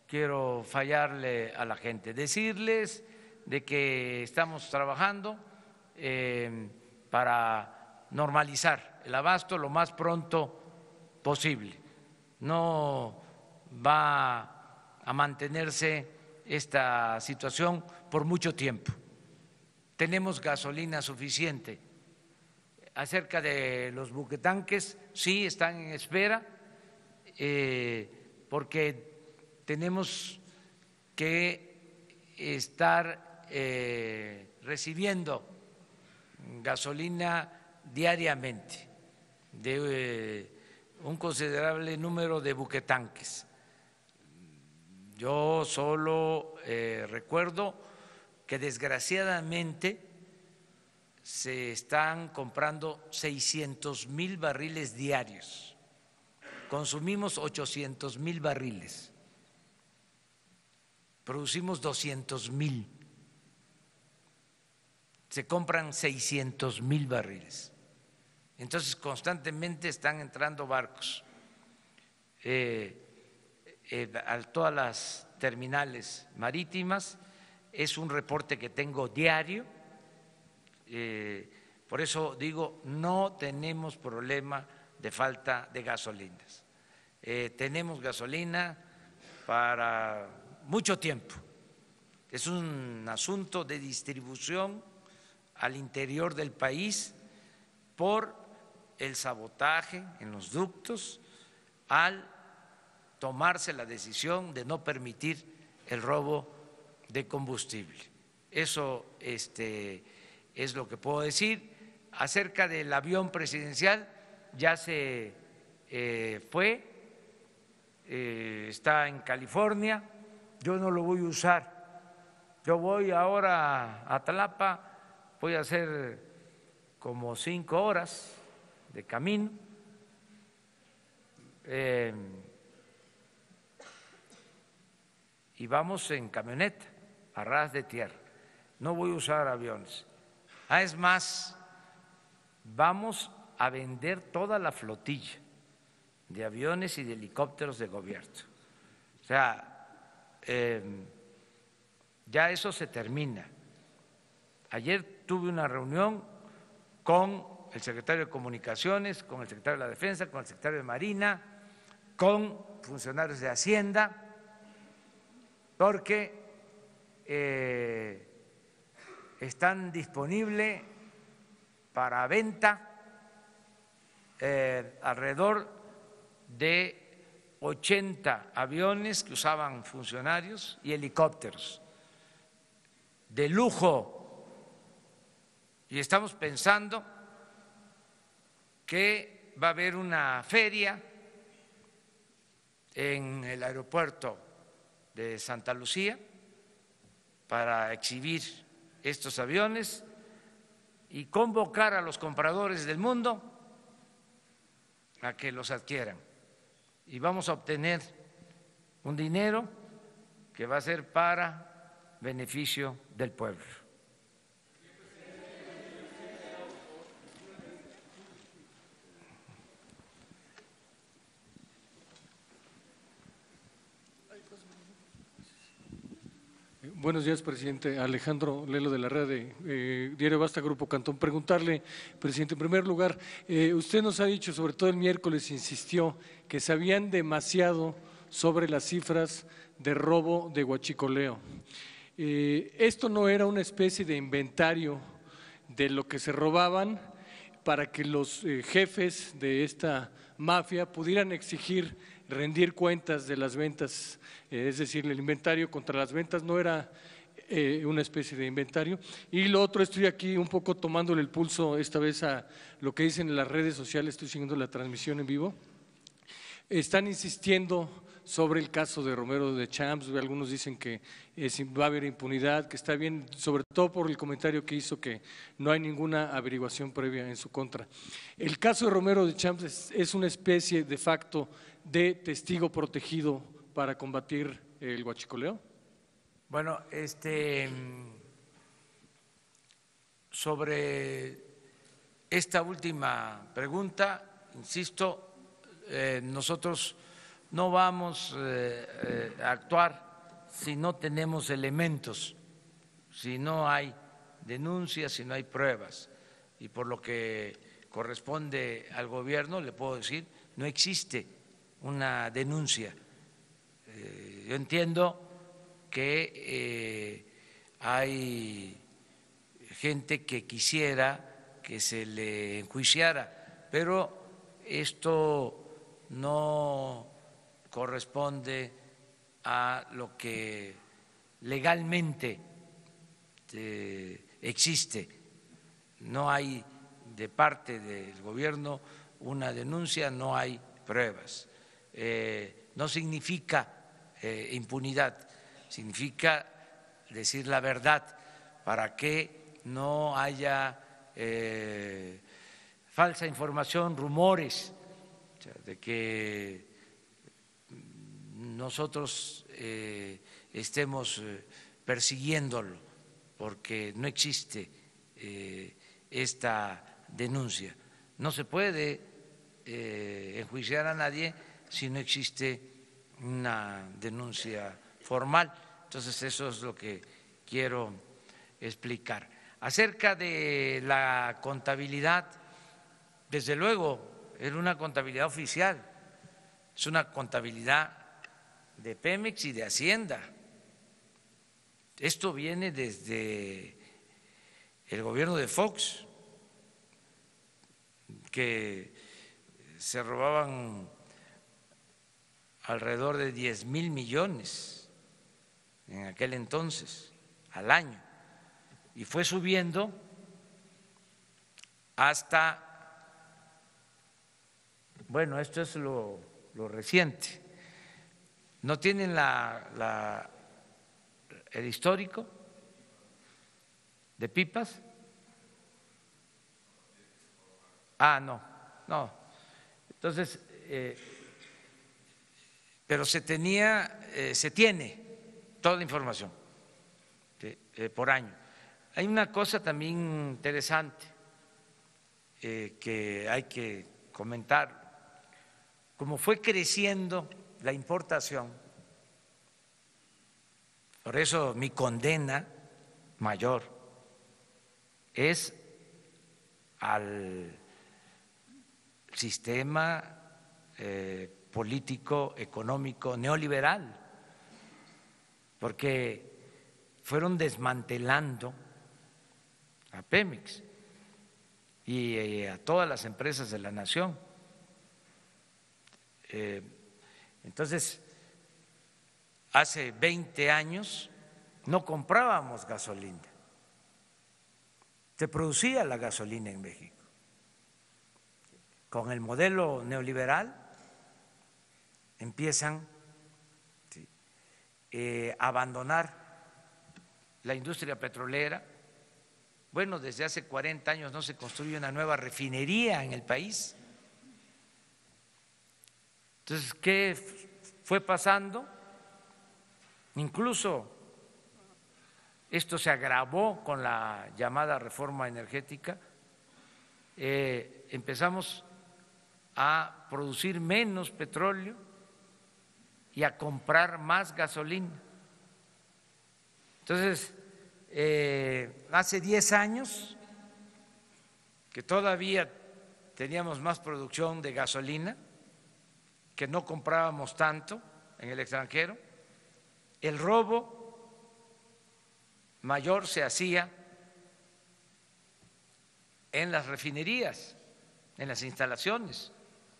quiero fallarle a la gente. Decirles de que estamos trabajando para normalizar el abasto lo más pronto posible. No va a mantenerse esta situación por mucho tiempo. Tenemos gasolina suficiente. Acerca de los buquetanques, sí están en espera, porque tenemos que estar recibiendo gasolina diariamente de un considerable número de buquetanques. Yo solo recuerdo que desgraciadamente se están comprando 600,000 barriles diarios. Consumimos 800,000 barriles. Producimos 200,000. Se compran 600,000 barriles. Entonces, constantemente están entrando barcos a todas las terminales marítimas. Es un reporte que tengo diario. Por eso digo, no tenemos problema de falta de gasolinas. Tenemos gasolina para mucho tiempo. Es un asunto de distribución al interior del país por el sabotaje en los ductos al tomarse la decisión de no permitir el robo de combustible. Eso es lo que puedo decir. Acerca del avión presidencial, ya se fue, está en California. Yo no lo voy a usar. Yo voy ahora a Tlapa, voy a hacer como 5 horas de camino. Y vamos en camioneta, a ras de tierra. No voy a usar aviones. Es más, vamos a vender toda la flotilla de aviones y de helicópteros de gobierno. O sea, ya eso se termina. Ayer tuve una reunión con el secretario de Comunicaciones, con el secretario de la Defensa, con el secretario de Marina, con funcionarios de Hacienda, porque están disponibles para venta alrededor de 80 aviones que usaban funcionarios y helicópteros de lujo. Y estamos pensando que va a haber una feria en el aeropuerto de Santa Lucía para exhibir estos aviones y convocar a los compradores del mundo a que los adquieran. Y vamos a obtener un dinero que va a ser para beneficio del pueblo. Buenos días, presidente. Alejandro Lelo de la red de Diario Basta, Grupo Cantón. Preguntarle, presidente, en primer lugar, usted nos ha dicho, sobre todo el miércoles, insistió que sabían demasiado sobre las cifras de robo de huachicoleo. Esto no era una especie de inventario de lo que se robaban para que los jefes de esta mafia pudieran exigir rendir cuentas de las ventas, es decir, el inventario contra las ventas no era una especie de inventario. Y lo otro, estoy aquí un poco tomándole el pulso esta vez a lo que dicen en las redes sociales, estoy siguiendo la transmisión en vivo. Están insistiendo sobre el caso de Romero de Champs, algunos dicen que va a haber impunidad, que está bien, sobre todo por el comentario que hizo que no hay ninguna averiguación previa en su contra. El caso de Romero de Champs es una especie de facto de testigo protegido para combatir el huachicoleo. Bueno, sobre esta última pregunta, insisto, nosotros no vamos a actuar si no tenemos elementos, si no hay denuncias, si no hay pruebas. Y por lo que corresponde al gobierno, le puedo decir, no existe una denuncia. Yo entiendo que hay gente que quisiera que se le enjuiciara, pero esto no corresponde a lo que legalmente existe. No hay de parte del gobierno una denuncia, no hay pruebas. No significa impunidad, significa decir la verdad para que no haya falsa información, rumores, o sea, de que nosotros estemos persiguiéndolo, porque no existe esta denuncia. No se puede enjuiciar a nadie si no existe una denuncia formal. Entonces, eso es lo que quiero explicar. Acerca de la contabilidad, desde luego, era una contabilidad oficial, es una contabilidad de Pemex y de Hacienda. Esto viene desde el gobierno de Fox, que se robaban alrededor de 10,000 millones en aquel entonces, al año, y fue subiendo hasta, bueno, esto es lo reciente. ¿No tienen el histórico de pipas? Ah, no. Entonces, pero se tiene toda la información por año. Hay una cosa también interesante que hay que comentar. Como fue creciendo la importación, por eso mi condena mayor es al sistema político, económico, neoliberal, porque fueron desmantelando a Pemex y a todas las empresas de la nación. Entonces, hace 20 años no comprábamos gasolina, se producía la gasolina en México. Con el modelo neoliberal empiezan a abandonar la industria petrolera. Bueno, desde hace 40 años no se construye una nueva refinería en el país. Entonces, ¿qué fue pasando? Incluso esto se agravó con la llamada reforma energética. Empezamos a producir menos petróleo y a comprar más gasolina. Entonces, hace 10 años que todavía teníamos más producción de gasolina, que no comprábamos tanto en el extranjero, el robo mayor se hacía en las refinerías, en las instalaciones,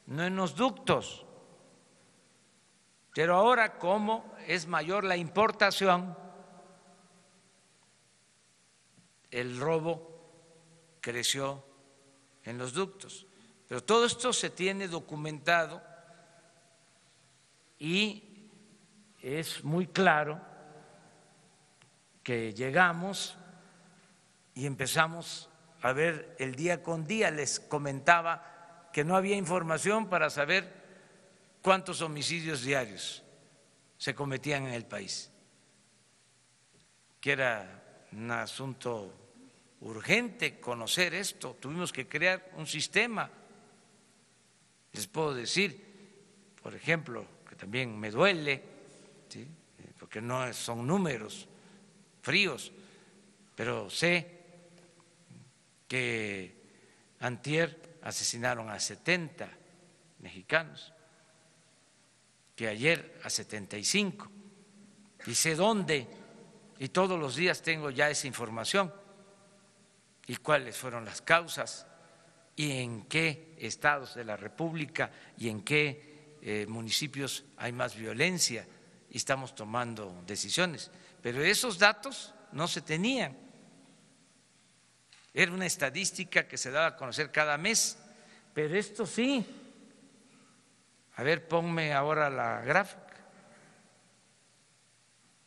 no en los ductos. Pero ahora, como es mayor la importación, el robo creció en los ductos. Pero todo esto se tiene documentado y es muy claro que llegamos y empezamos a ver el día con día. Les comentaba que no había información para saber cuántos homicidios diarios se cometían en el país, que era un asunto urgente conocer esto. Tuvimos que crear un sistema. Les puedo decir, por ejemplo, que también me duele, ¿sí?, porque no son números fríos, pero sé que antier asesinaron a 70 mexicanos, que ayer a 75, y sé dónde, y todos los días tengo ya esa información, y cuáles fueron las causas, y en qué estados de la República y en qué municipios hay más violencia, y estamos tomando decisiones. Pero esos datos no se tenían. Era una estadística que se daba a conocer cada mes, pero esto sí. A ver, ponme ahora la gráfica.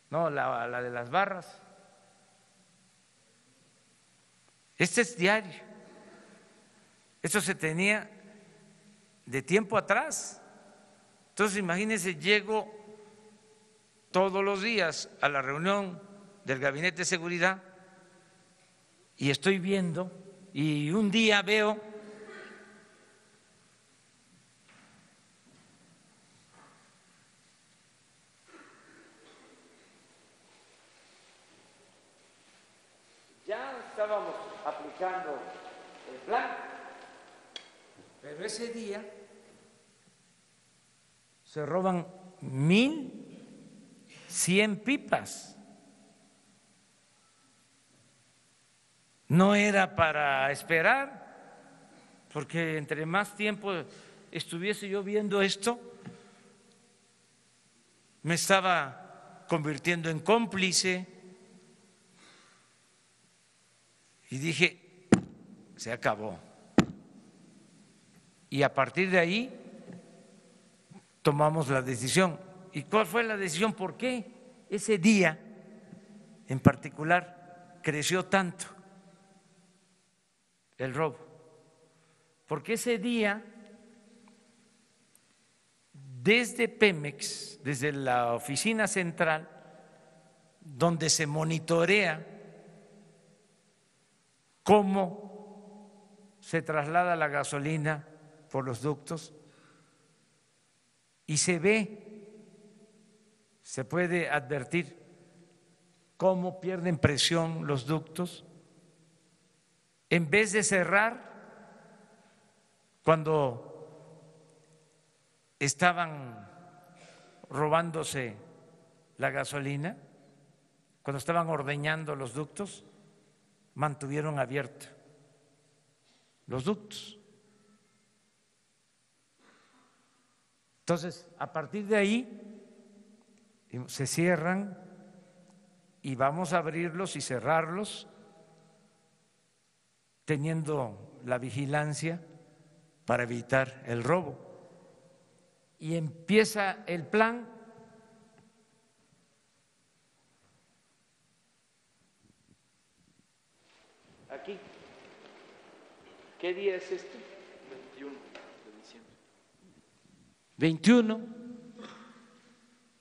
No, la de las barras. Este es diario. Esto se tenía de tiempo atrás. Entonces, imagínense, llego todos los días a la reunión del Gabinete de Seguridad y estoy viendo, y un día veo ya estábamos aplicando el plan, pero ese día se roban 1,100 pipas. No era para esperar, porque entre más tiempo estuviese yo viendo esto, me estaba convirtiendo en cómplice. Y dije, se acabó. Y a partir de ahí tomamos la decisión. ¿Y cuál fue la decisión? ¿Por qué ese día en particular creció tanto el robo? Porque ese día, desde Pemex, desde la oficina central, donde se monitorea cómo se traslada la gasolina por los ductos, y se ve, se puede advertir cómo pierden presión los ductos, en vez de cerrar cuando estaban robándose la gasolina, cuando estaban ordeñando los ductos, mantuvieron abiertos los ductos. Entonces, a partir de ahí se cierran y vamos a abrirlos y cerrarlos teniendo la vigilancia para evitar el robo. Y empieza el plan. Aquí. ¿Qué día es este? 21 de diciembre. 21.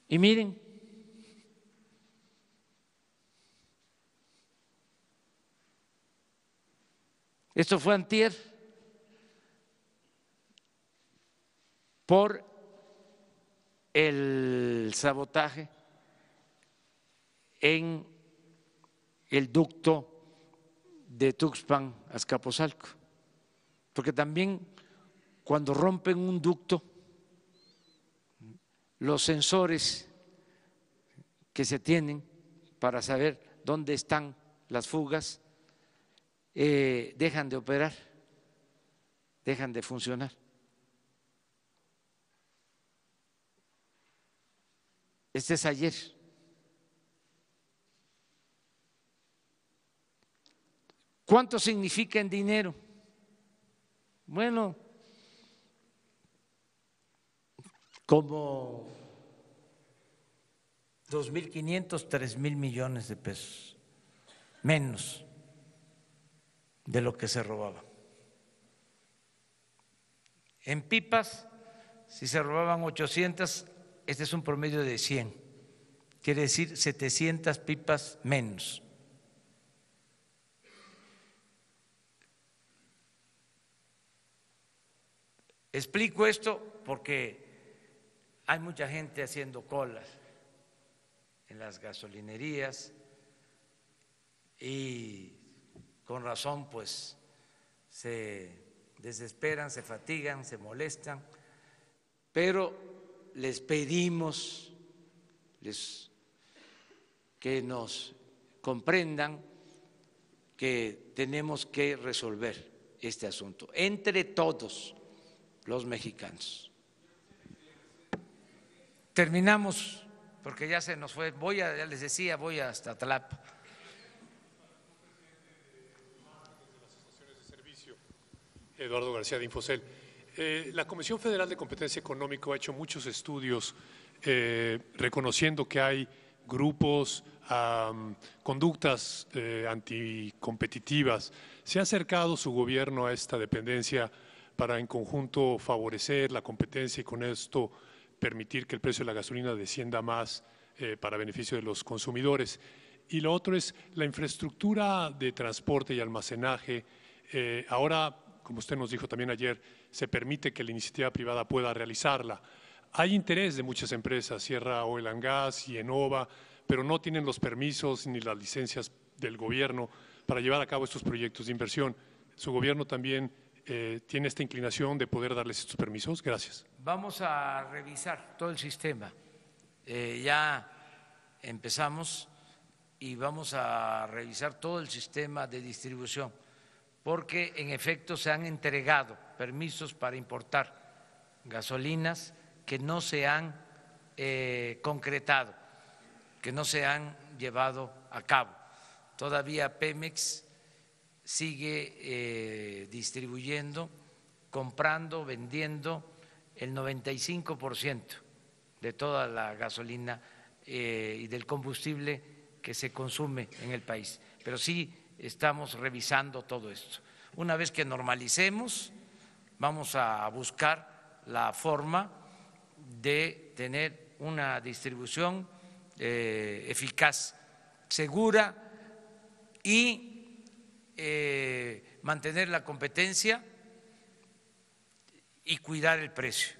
Y miren, esto fue antier, por el sabotaje en el ducto de Tuxpan a Azcapotzalco, porque también cuando rompen un ducto, los sensores que se tienen para saber dónde están las fugas dejan de operar, dejan de funcionar. Este es ayer. ¿Cuánto significa en dinero? Bueno, como 2.500, 3.000 millones de pesos, menos de lo que se robaba. En pipas, si se robaban 800, este es un promedio de 100, quiere decir 700 pipas menos. Explico esto porque hay mucha gente haciendo colas en las gasolinerías y con razón pues se desesperan, se fatigan, se molestan, pero les pedimos que nos comprendan que tenemos que resolver este asunto entre todos los mexicanos. Terminamos porque ya se nos fue, ya les decía, voy hasta Tlapa. Eduardo García de Infocel. La Comisión Federal de Competencia Económica ha hecho muchos estudios reconociendo que hay grupos, conductas anticompetitivas. ¿Se ha acercado su gobierno a esta dependencia para en conjunto favorecer la competencia y con esto permitir que el precio de la gasolina descienda más para beneficio de los consumidores? Y lo otro es la infraestructura de transporte y almacenaje. Ahora, como usted nos dijo también ayer, se permite que la iniciativa privada pueda realizarla. Hay interés de muchas empresas, Sierra Oil and Gas y Enova, pero no tienen los permisos ni las licencias del gobierno para llevar a cabo estos proyectos de inversión. ¿Su gobierno también tiene esta inclinación de poder darles estos permisos? Gracias. Vamos a revisar todo el sistema. Ya empezamos y vamos a revisar todo el sistema de distribución, porque en efecto se han entregado permisos para importar gasolinas que no se han concretado, que no se han llevado a cabo. Todavía Pemex sigue distribuyendo, comprando, vendiendo el 95% de toda la gasolina y del combustible que se consume en el país. Pero sí estamos revisando todo esto. Una vez que normalicemos, vamos a buscar la forma de tener una distribución eficaz, segura y mantener la competencia y cuidar el precio,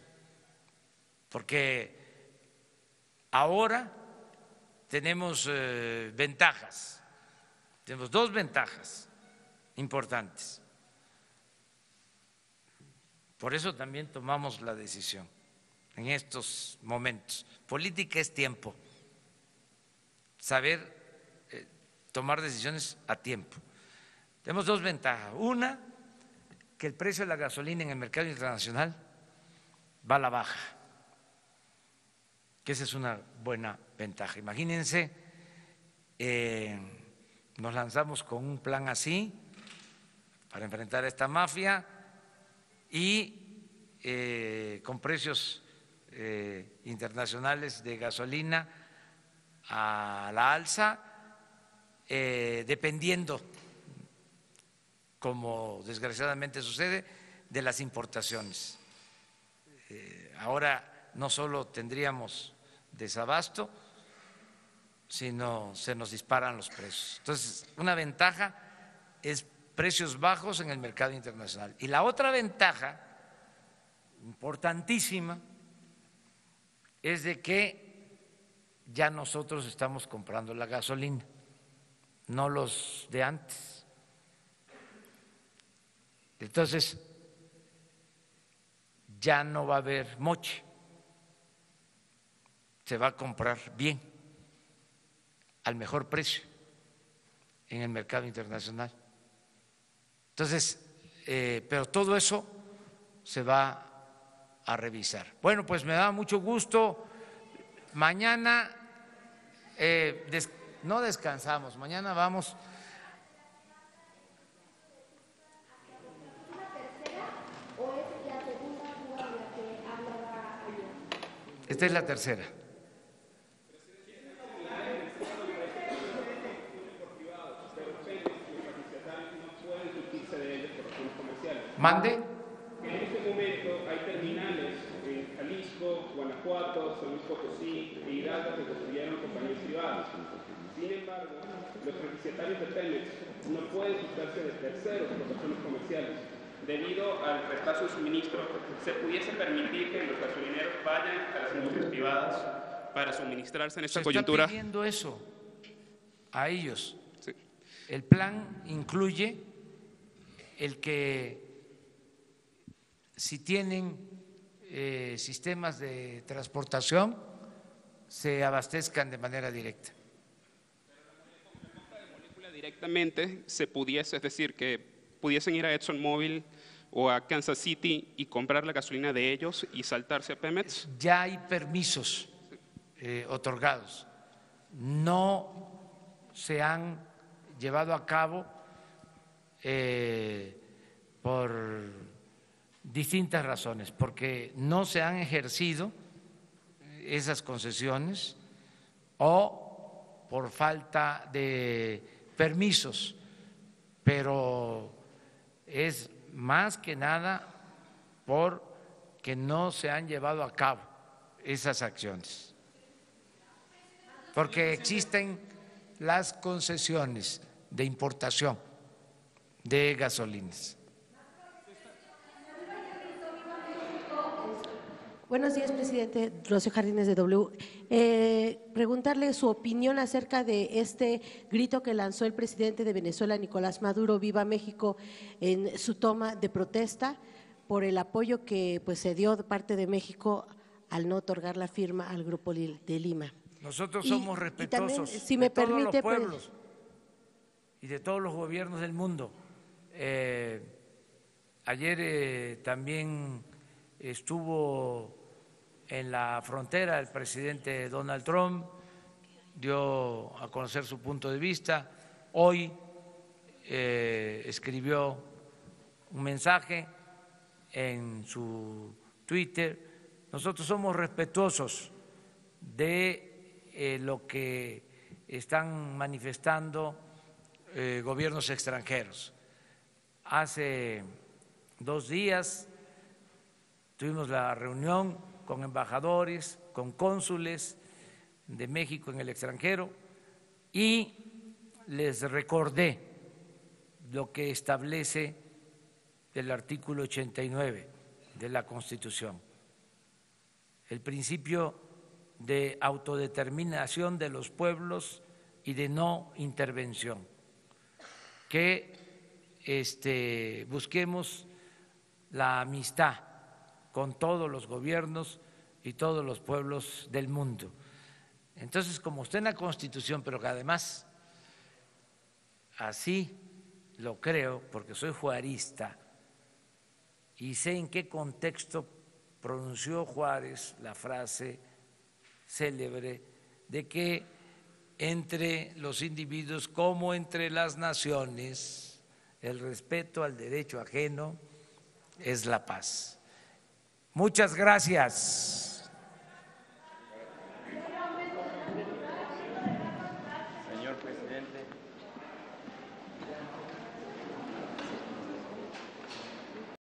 porque ahora tenemos ventajas, tenemos dos ventajas importantes. Por eso también tomamos la decisión en estos momentos. Política es tiempo, saber tomar decisiones a tiempo. Tenemos dos ventajas. Una, que el precio de la gasolina en el mercado internacional va a la baja, que esa es una buena ventaja. Imagínense, nos lanzamos con un plan así para enfrentar a esta mafia y con precios internacionales de gasolina a la alza, dependiendo, como desgraciadamente sucede, de las importaciones. Ahora no solo tendríamos desabasto, sino se nos disparan los precios. Entonces, una ventaja es precios bajos en el mercado internacional. Y la otra ventaja, importantísima, es de que ya nosotros estamos comprando la gasolina, no los de antes. Entonces, ya no va a haber moche, se va a comprar bien, al mejor precio en el mercado internacional. Entonces, pero todo eso se va a revisar. Bueno, pues me da mucho gusto mañana no descansamos, mañana vamos. Esta es la tercera. ¿Mande? En este momento hay terminales en Jalisco, Guanajuato, San Luis Potosí e Hidalgo que construyeron compañías privadas. Sin embargo, los refrigerios de Pemex no pueden sustarse de terceros por razones comerciales. Debido al retraso de suministro, ¿se pudiese permitir que los gasolineros vayan a las industrias privadas para suministrarse en esta coyuntura? Se está pidiendo eso a ellos. Sí. El plan incluye el que si tienen sistemas de transportación se abastezcan de manera directa. Directamente se pudiese, es decir, que pudiesen ir a ExxonMobil o a Kansas City y comprar la gasolina de ellos y saltarse a Pemex. Ya hay permisos otorgados, no se han llevado a cabo por distintas razones, porque no se han ejercido esas concesiones o por falta de permisos, pero es más que nada porque no se han llevado a cabo esas acciones, porque existen las concesiones de importación de gasolinas. Buenos días, presidente. Rocío Jardines de W. Preguntarle su opinión acerca de este grito que lanzó el presidente de Venezuela, Nicolás Maduro, Viva México, en su toma de protesta por el apoyo que pues se dio de parte de México al no otorgar la firma al Grupo de Lima. Nosotros somos respetuosos también, si me permite, de todos los pueblos y de todos los gobiernos del mundo. Ayer también estuvo en la frontera el presidente Donald Trump, dio a conocer su punto de vista. Hoy escribió un mensaje en su Twitter. Nosotros somos respetuosos de lo que están manifestando gobiernos extranjeros. Hace 2 días tuvimos la reunión con embajadores, con cónsules de México en el extranjero y les recordé lo que establece el artículo 89 de la Constitución, el principio de autodeterminación de los pueblos y de no intervención, que busquemos la amistad con todos los gobiernos y todos los pueblos del mundo. Entonces, como está en la Constitución, pero que además así lo creo, porque soy juarista y sé en qué contexto pronunció Juárez la frase célebre de que entre los individuos como entre las naciones el respeto al derecho ajeno es la paz. Muchas gracias. Señor presidente.